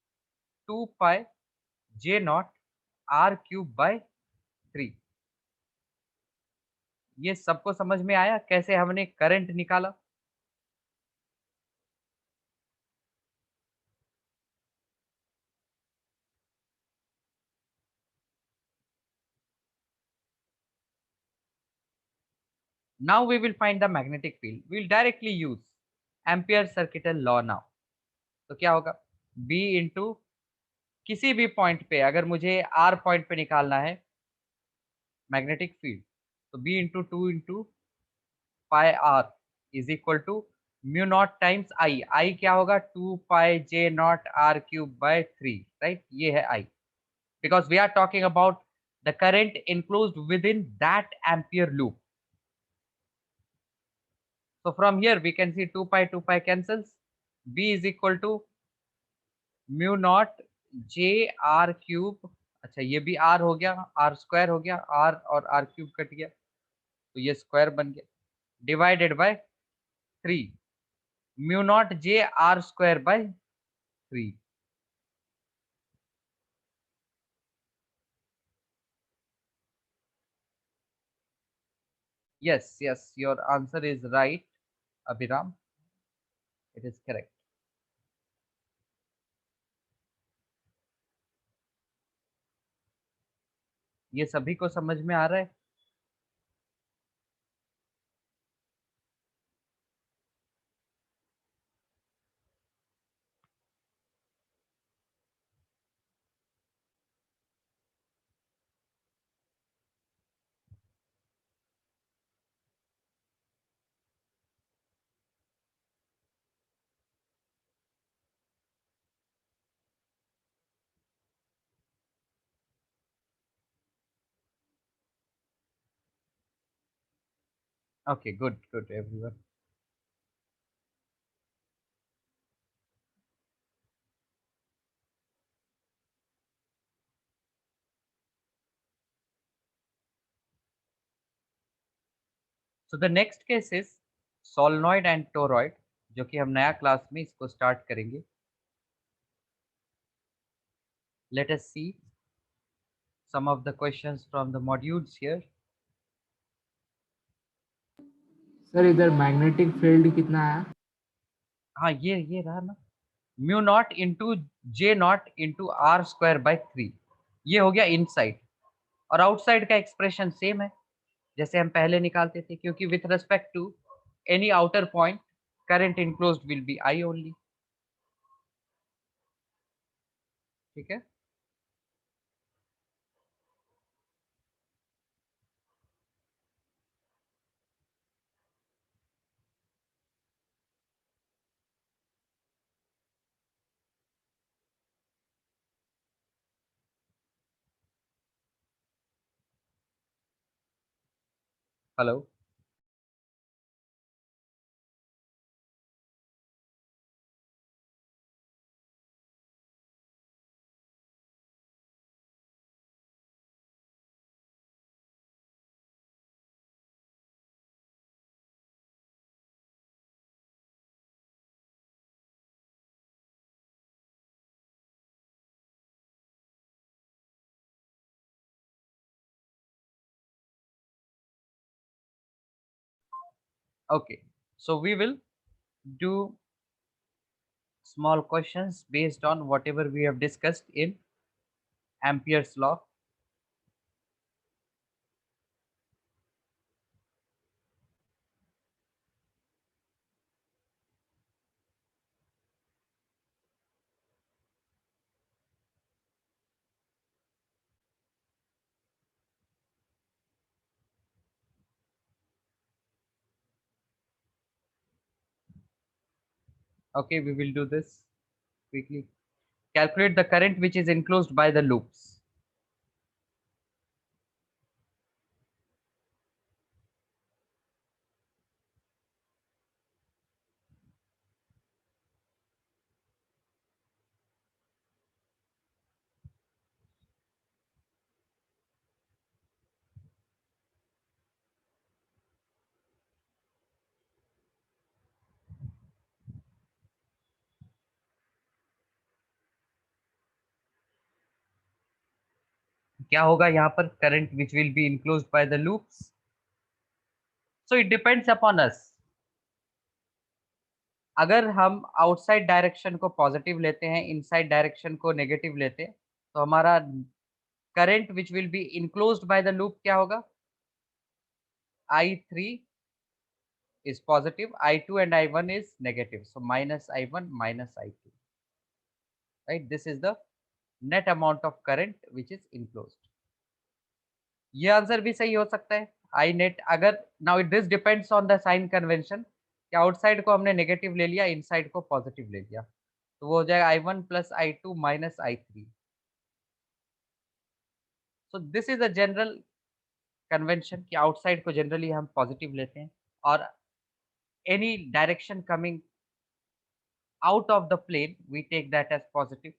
2 pi J naught r cube by 3। ये सबको समझ में आया कैसे हमने करंट निकाला? Now we will find the magnetic field. We will directly use ampere circuital law now. तो क्या होगा, B इंटू किसी भी पॉइंट पे, अगर मुझे R पॉइंट पे निकालना है मैग्नेटिक फील्ड, तो B into 2 into pi r is equal to mu naught times I. I क्या होगा, 2 pi J naught R cube by 3, right, ये है I, because we are talking about the current enclosed within that ampere loop. So from here we can see 2 pi cancels, B is equal to mu naught J R cube, अच्छा ये भी R हो गया, R square हो गया, R और R cube cut गया तो ये स्क्वायर बन गया, divided by 3, mu naught J R square by 3। yes yes your answer is right Abhiram, it is correct। ये सभी को समझ में आ रहा है? Okay, good everyone। So the next case is solenoid and toroid, जो कि हम नया क्लास में इसको स्टार्ट करेंगे। Let us see some of the questions from the modules here। Sir इधर मैग्नेटिक फील्ड कितना है? हाँ ये रहा ना, mu naught into J not into R square by 3, ये हो गया इनसाइड, और आउटसाइड का एक्सप्रेशन सेम है जैसे हम पहले निकालते थे, क्योंकि with respect to any outer point current enclosed will be I only. ठीक है, hello. Okay, so we will do small questions based on whatever we have discussed in Ampere's law. Okay, we will do this quickly. Calculate the current which is enclosed by the loops. क्या होगा यहाँ पर, current which will be enclosed by the loops? So it depends upon us. अगर हम outside direction को positive लेते हैं, inside direction को नेगेटिव लेते हैं, तो हमारा current which will be enclosed by the loop क्या होगा? I3 is positive, I2 and I1 is negative, so minus I1 minus I2, right? This is the net amount of current which is enclosed. ये answer भी सही हो सकता है, I net. अगर now this depends on the sign convention कि outside को हमने नेगेटिव ले लिया, इनसाइड को पॉजिटिव ले लिया, तो वो हो जाएगा I1 plus I2 minus I3। So this is a general convention कि आउटसाइड को जनरली हम पॉजिटिव लेते हैं, और any direction coming out of the plane we take that as positive.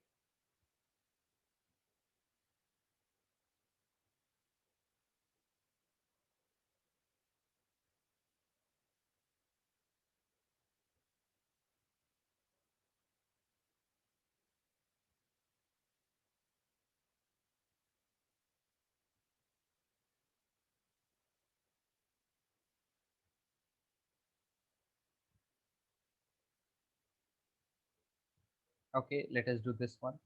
Okay, let us do this one.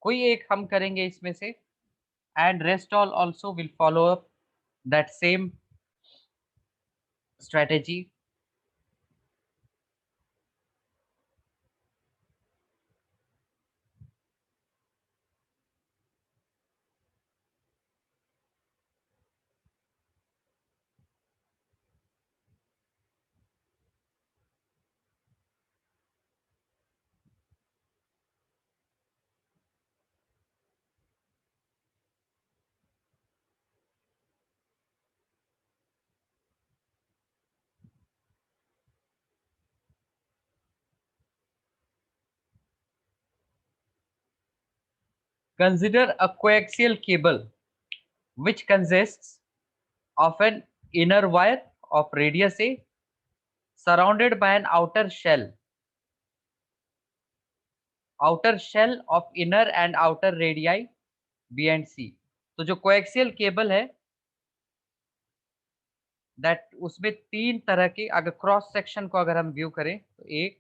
कोई एक हम करेंगे इसमें से, and rest all also will follow up that same strategy. Consider a coaxial cable which consists of an inner wire of radius A surrounded by an outer shell outer shell of inner and outer radii b and c. तो जो coaxial cable है that उसमें तीन तरह के, अगर cross section को अगर हम व्यू करें तो एक,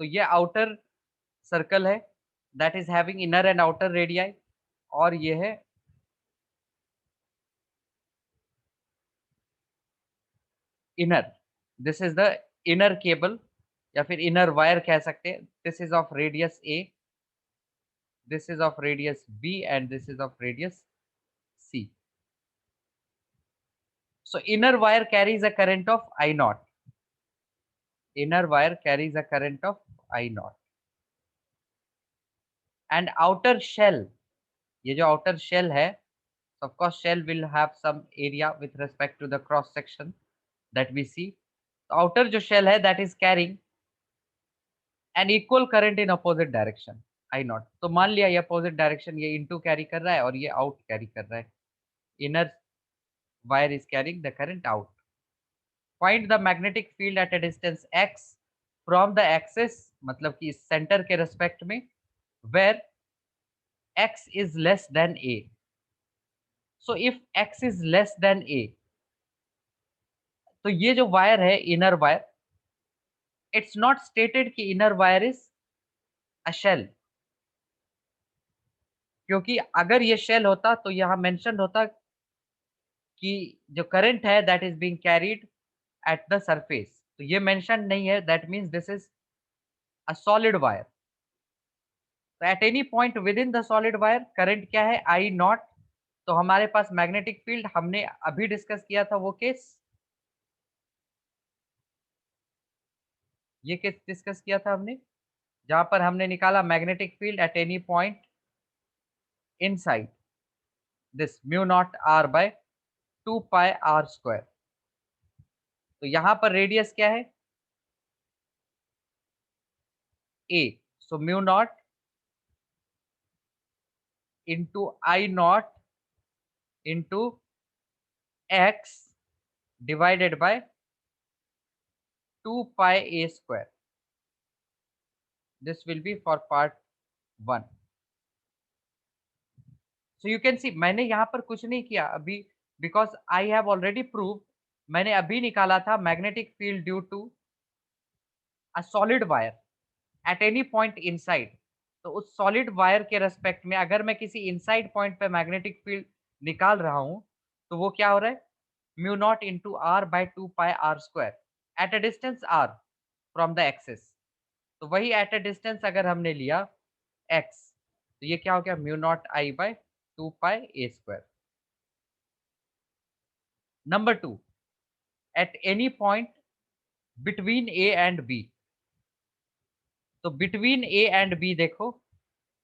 तो ये आउटर सर्कल है that is having inner and outer radii, और ये है inner, this is the inner cable या फिर इनर वायर कह सकते हैं। This is of radius a, this is of radius b and this is of radius c. So inner wire carries a current of I naught. Inner wire carries a current of I naught. And outer shell, ये जो outer shell है, of course shell will have some area with respect to the cross section that we see. तो outer जो shell है that is carrying an equal current in opposite direction I naught. तो मान लिया ये opposite direction ये into carry कर रहा है और ये out carry कर रहा है. Inner wire is carrying the current out. Find the magnetic field at a distance x from the axis, मतलब कि सेंटर के रेस्पेक्ट में, where x is less than a. So if x is less than a, तो ये जो wire है inner wire, it's not stated कि inner wire is a shell, क्योंकि अगर ये शेल होता तो यहाँ मेंशन होता कि जो करंट है that is being carried at the surface, तो ये मेंशन नहीं है, that means this is a solid wire. तो at any point within the solid wire current क्या है, आई नॉट। तो हमारे पास मैग्नेटिक फील्ड हमने अभी डिस्कस किया था वो केस, ये केस डिस्कस किया था हमने जहां पर हमने निकाला magnetic field at any point inside this mu naught r by 2 pi r square. तो यहां पर रेडियस क्या है, a, so mu naught into I naught into x divided by 2 pi a square. This will be for part 1। So you can see मैंने यहाँ पर कुछ नहीं किया अभी, because I have already prove, मैंने अभी निकाला था magnetic field due to a solid wire eight any point inside. तो उस सॉलिड वायर के रेस्पेक्ट में अगर मैं किसी इनसाइड पॉइंट पे मैग्नेटिक फील्ड निकाल रहा हूं तो वो क्या हो रहा है, mu naught into r by 2 pi r square at a distance r from the axis. तो वही एट अ डिस्टेंस अगर हमने लिया एक्स, तो ये क्या हो गया, mu naught I by 2 pi a square. Number 2, at any point between a and b. तो बिटवीन ए एंड बी देखो,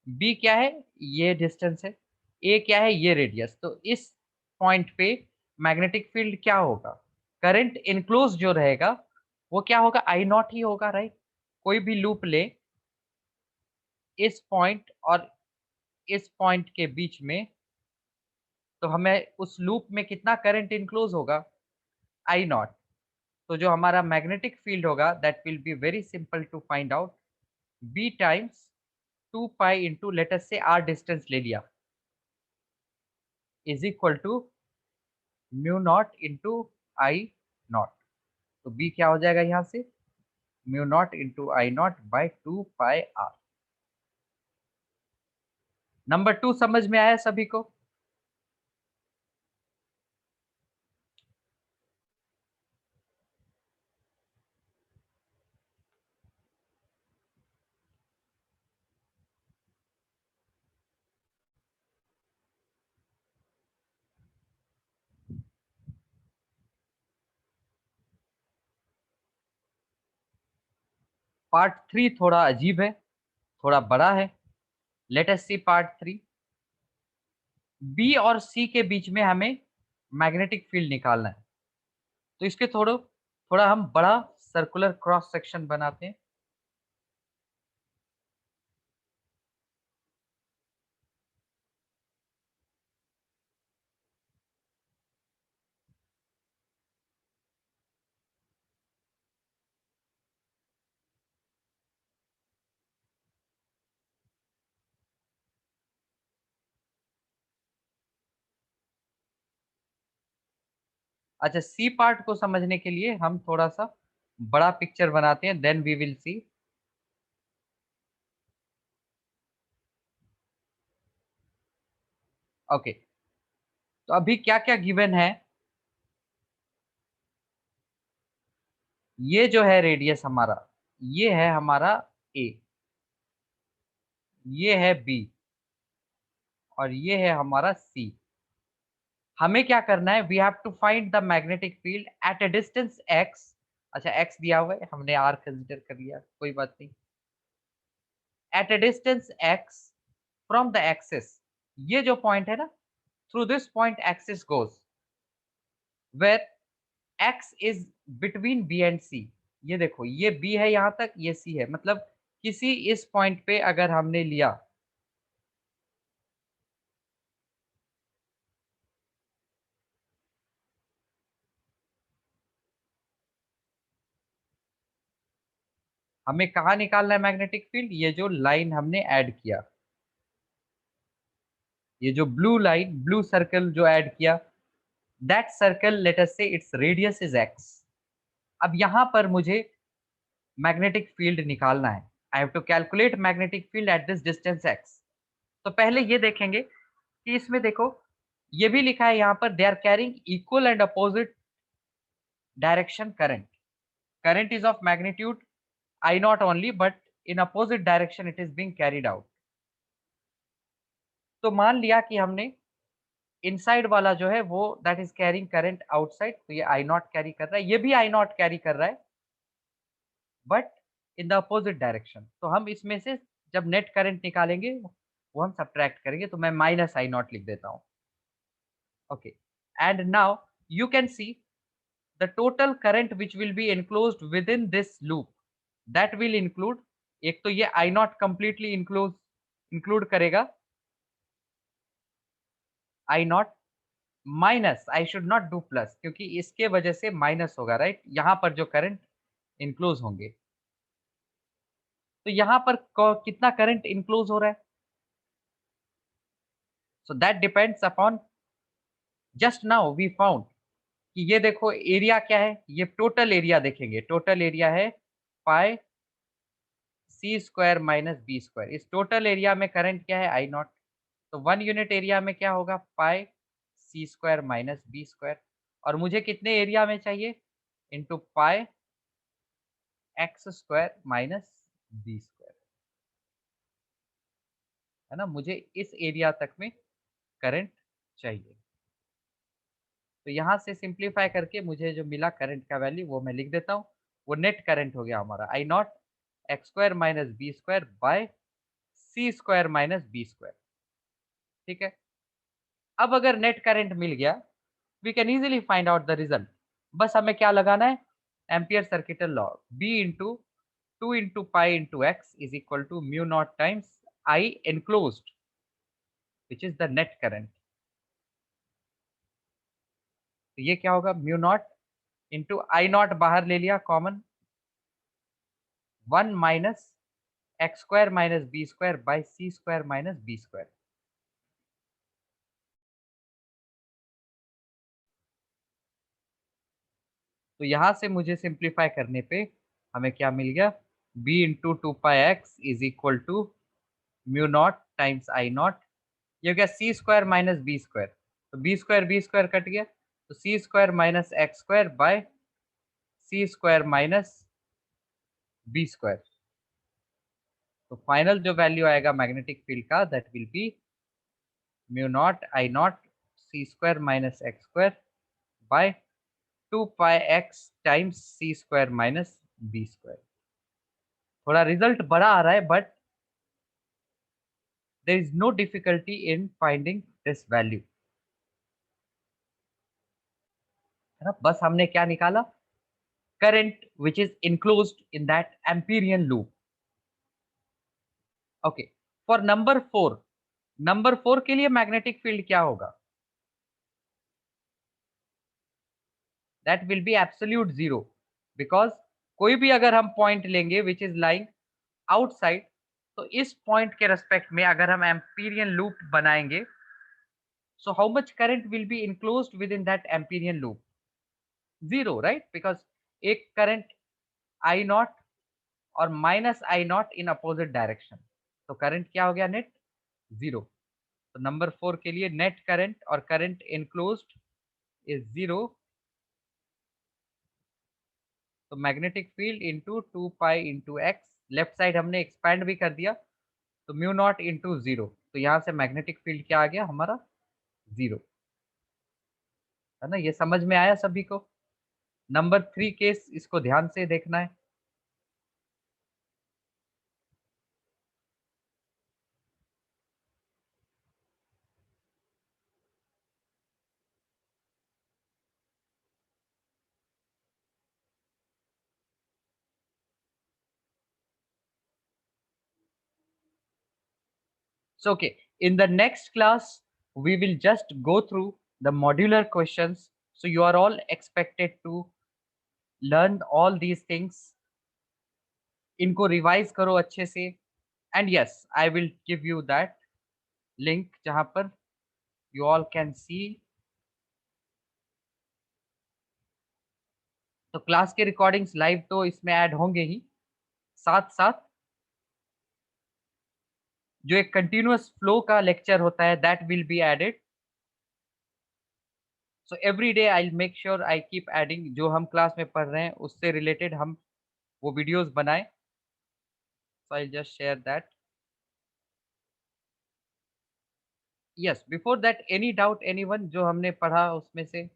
बी क्या है, ये डिस्टेंस है, ए क्या है, ये रेडियस। तो इस पॉइंट पे मैग्नेटिक फील्ड क्या होगा, करंट इनक्लोज जो रहेगा वो क्या होगा, आई नॉट ही होगा, राइट। कोई भी लूप ले, इस पॉइंट और इस पॉइंट के बीच में, तो हमें उस लूप में कितना करंट इनक्लोज होगा, आई नॉट। तो जो हमारा मैग्नेटिक फील्ड होगा that will be very simple to find out, b times 2 pi into let us से आर डिस्टेंस ले लिया is equal to mu naught into I naught. तो बी क्या हो जाएगा यहाँ से, mu naught into I naught by 2 pi r. Number 2 समझ में आया सभी को। पार्ट 3 थोड़ा अजीब है, थोड़ा बड़ा है। Let us see part 3। B और सी के बीच में हमें मैग्नेटिक फील्ड निकालना है, तो इसके थोड़ा थोड़ा हम बड़ा सर्कुलर क्रॉस सेक्शन बनाते हैं। अच्छा, सी पार्ट को समझने के लिए हम थोड़ा सा बड़ा पिक्चर बनाते हैं, then we will see. Okay, तो अभी क्या क्या गिवन है। ये जो है रेडियस हमारा, ये है हमारा ए, ये है बी, और ये है हमारा सी। हमें क्या करना है, we have to find the magnetic field at a distance x. अच्छा, एक्स दिया हुआ है, हमने आर कंसिडर कर लिया, कोई बात नहीं। At a distance x from the axis, ये जो पॉइंट है ना, through this point axis goes where x is between b and c. ये देखो, ये बी है यहां तक, ये सी है, मतलब किसी इस पॉइंट पे अगर हमने लिया, हमें कहा निकालना है मैग्नेटिक फील्ड, ये जो लाइन हमने ऐड किया, ये जो ब्लू लाइन, ब्लू सर्कल जो ऐड किया, दैट सर्कल लेट अस से इट्स रेडियस इज एक्स। अब यहां पर मुझे मैग्नेटिक फील्ड निकालना है, I have to calculate magnetic field at this distance x. तो पहले ये देखेंगे कि इसमें देखो, ये भी लिखा है यहाँ पर, they are carrying equal and opposite direction current. current is of magnitude I naught only, but in opposite direction it is being carried out. तो मान लिया कि हमने इनसाइड वाला जो है वो that is carrying current outside, तो ये आई नॉट कैरी कर रहा है, ये भी आई नॉट कैरी कर रहा है, but in the opposite direction. तो हम इसमें से जब नेट करंट निकालेंगे वो हम सब्ट्रैक्ट करेंगे, तो मैं माइनस आई नॉट लिख देता हूँ। Okay, and now you can C the total current which will be enclosed within this loop, that will include, एक तो ये I naught completely include करेगा, I naught minus, I should not do plus, क्योंकि इसके वजह से minus होगा, right, यहाँ पर जो करंट इनक्लोज होंगे। तो यहाँ पर कितना करंट इनक्लोज हो रहा है, so that depends upon, just now we found कि ये देखो एरिया क्या है, ये टोटल एरिया देखेंगे, टोटल एरिया है pi c square minus B square. इस टोटल एरिया में करंट क्या है, आई नॉट। तो 1 यूनिट एरिया में क्या होगा, pi c square minus B square. और मुझे कितने एरिया में चाहिए, into pi x square minus B square, है ना, मुझे इस एरिया तक में करंट चाहिए। तो यहाँ से सिंप्लीफाई करके मुझे जो मिला करंट का वैल्यू वो मैं लिख देता हूँ। वो नेट करंट हो गया हमारा, I naught X square minus B square by C square minus B square. ठीक है, अब अगर नेट करंट मिल गया, we can easily find out the result. बस हमें क्या लगाना है, ampere circuital law, B into 2 into pi into x is equal to mu naught times I enclosed which is the net current. तो ये क्या होगा, mu naught into I naught बाहर ले लिया common, 1 minus x square minus B square by c square minus B square. तो यहां से मुझे सिंप्लीफाई करने पे हमें क्या मिल गया, b into 2 pi X is equal to mu naught times I naught, ये हो गया C square minus B square, तो बी स्क्वायर कट गया, तो C square minus x square by C square minus B square. तो final जो value आएगा magnetic field का, that will be mu naught I naught C square minus x square by 2 pi X times C square minus B square. थोड़ा result बड़ा आ रहा है, but there is no difficulty in finding this value, है ना। बस हमने क्या निकाला, current which is enclosed in that amperian loop। Okay, for number 4, number 4 के लिए मैग्नेटिक फील्ड क्या होगा, that will B absolute zero, because कोई भी अगर हम पॉइंट लेंगे विच इज लाइंग आउटसाइड, तो इस पॉइंट के रेस्पेक्ट में अगर हम एम्पीरियन लूप बनाएंगे, so how much current will be enclosed within that amperian loop, 0, right? Because एक करंट I नॉट और minus I not in opposite direction, तो करंट क्या हो गया नेट? 0। तो नंबर 4 के लिए नेट करंट और करंट इनक्लोज्ड इज 0। तो magnetic field into 2 pi into x, left side हमने एक्सपैंड भी कर दिया, तो म्यू नॉट इंटू 0। तो यहाँ से मैग्नेटिक फील्ड क्या आ गया हमारा? 0, है ना? ये समझ में आया सभी को? नंबर 3 केस, इसको ध्यान से देखना है। So, okay, in the next class, we will just go through the modular questions. So, you are all expected to learn all these things. इनको revise करो अच्छे से. And yes, I will give you that link जहाँ पर you all can see. तो class के recordings live तो इसमें ऐड होंगे ही, साथ साथ जो एक कंटिन्यूअस फ्लो का लेक्चर होता है that will be added. So every day I make sure I keep adding, जो हम क्लास में पढ़ रहे हैं उससे रिलेटेड हम वो वीडियोस बनाएं. So I just share that. Yes, before that any doubt anyone जो हमने पढ़ा उसमें से?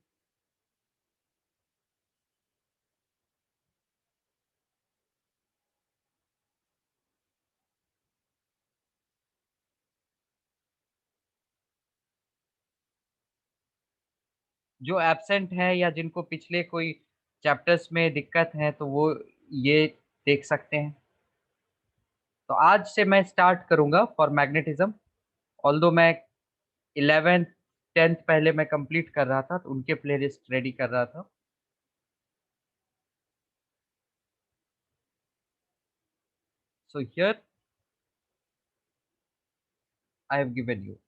जो एब्सेंट है या जिनको पिछले कोई चैप्टर्स में दिक्कत है तो वो ये देख सकते हैं. तो आज से मैं स्टार्ट करूंगा फॉर मैग्नेटिज्म. ऑल्दो मैं 11th 10th पहले मैं कंप्लीट कर रहा था, तो उनके प्लेलिस्ट रेडी कर रहा था. So here I have given you.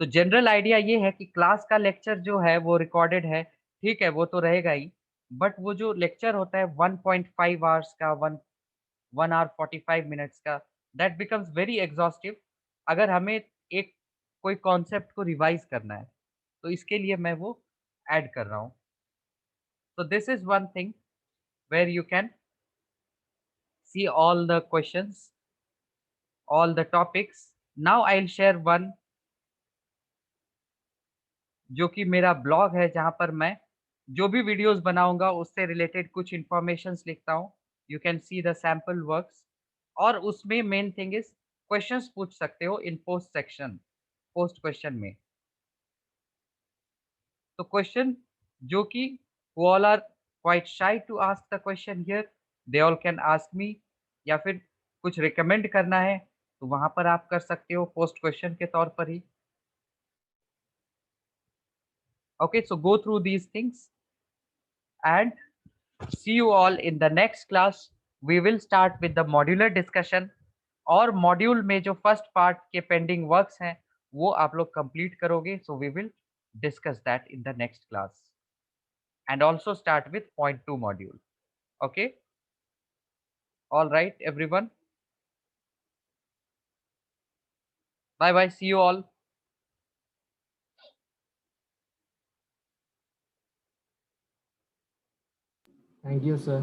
तो जनरल आइडिया ये है कि क्लास का लेक्चर जो है वो रिकॉर्डेड है, ठीक है, वो तो रहेगा ही. बट वो जो लेक्चर होता है 1.5 आवर्स का, 1 आवर 45 मिनट्स का, दैट बिकम्स वेरी एग्जॉस्टिव अगर हमें एक कोई कॉन्सेप्ट को रिवाइज करना है. तो इसके लिए मैं वो ऐड कर रहा हूँ. तो this is one thing where you can see all the questions, all the topics. Now I'll share one जो कि मेरा ब्लॉग है, जहां पर मैं जो भी वीडियोस बनाऊंगा उससे रिलेटेड कुछ इंफॉर्मेशंस लिखता हूं. You can see the sample works. और उसमें मेन थिंग इज क्वेश्चंस पूछ सकते हो in post section, post question में. तो क्वेश्चन जो कि वो all are quite shy to ask the question here, they all can ask me. या फिर कुछ रिकमेंड करना है तो वहां पर आप कर सकते हो पोस्ट क्वेश्चन के तौर पर ही. Okay, so go through these things and see you all in the next class. We will start with the modular discussion. और मॉड्यूल में जो फर्स्ट पार्ट के पेंडिंग वर्क्स हैं वो आप लोग कंप्लीट करोगे. So we will discuss that in the next class and also start with point 2 module. Okay, all right everyone, bye bye, see you all. Thank you, sir.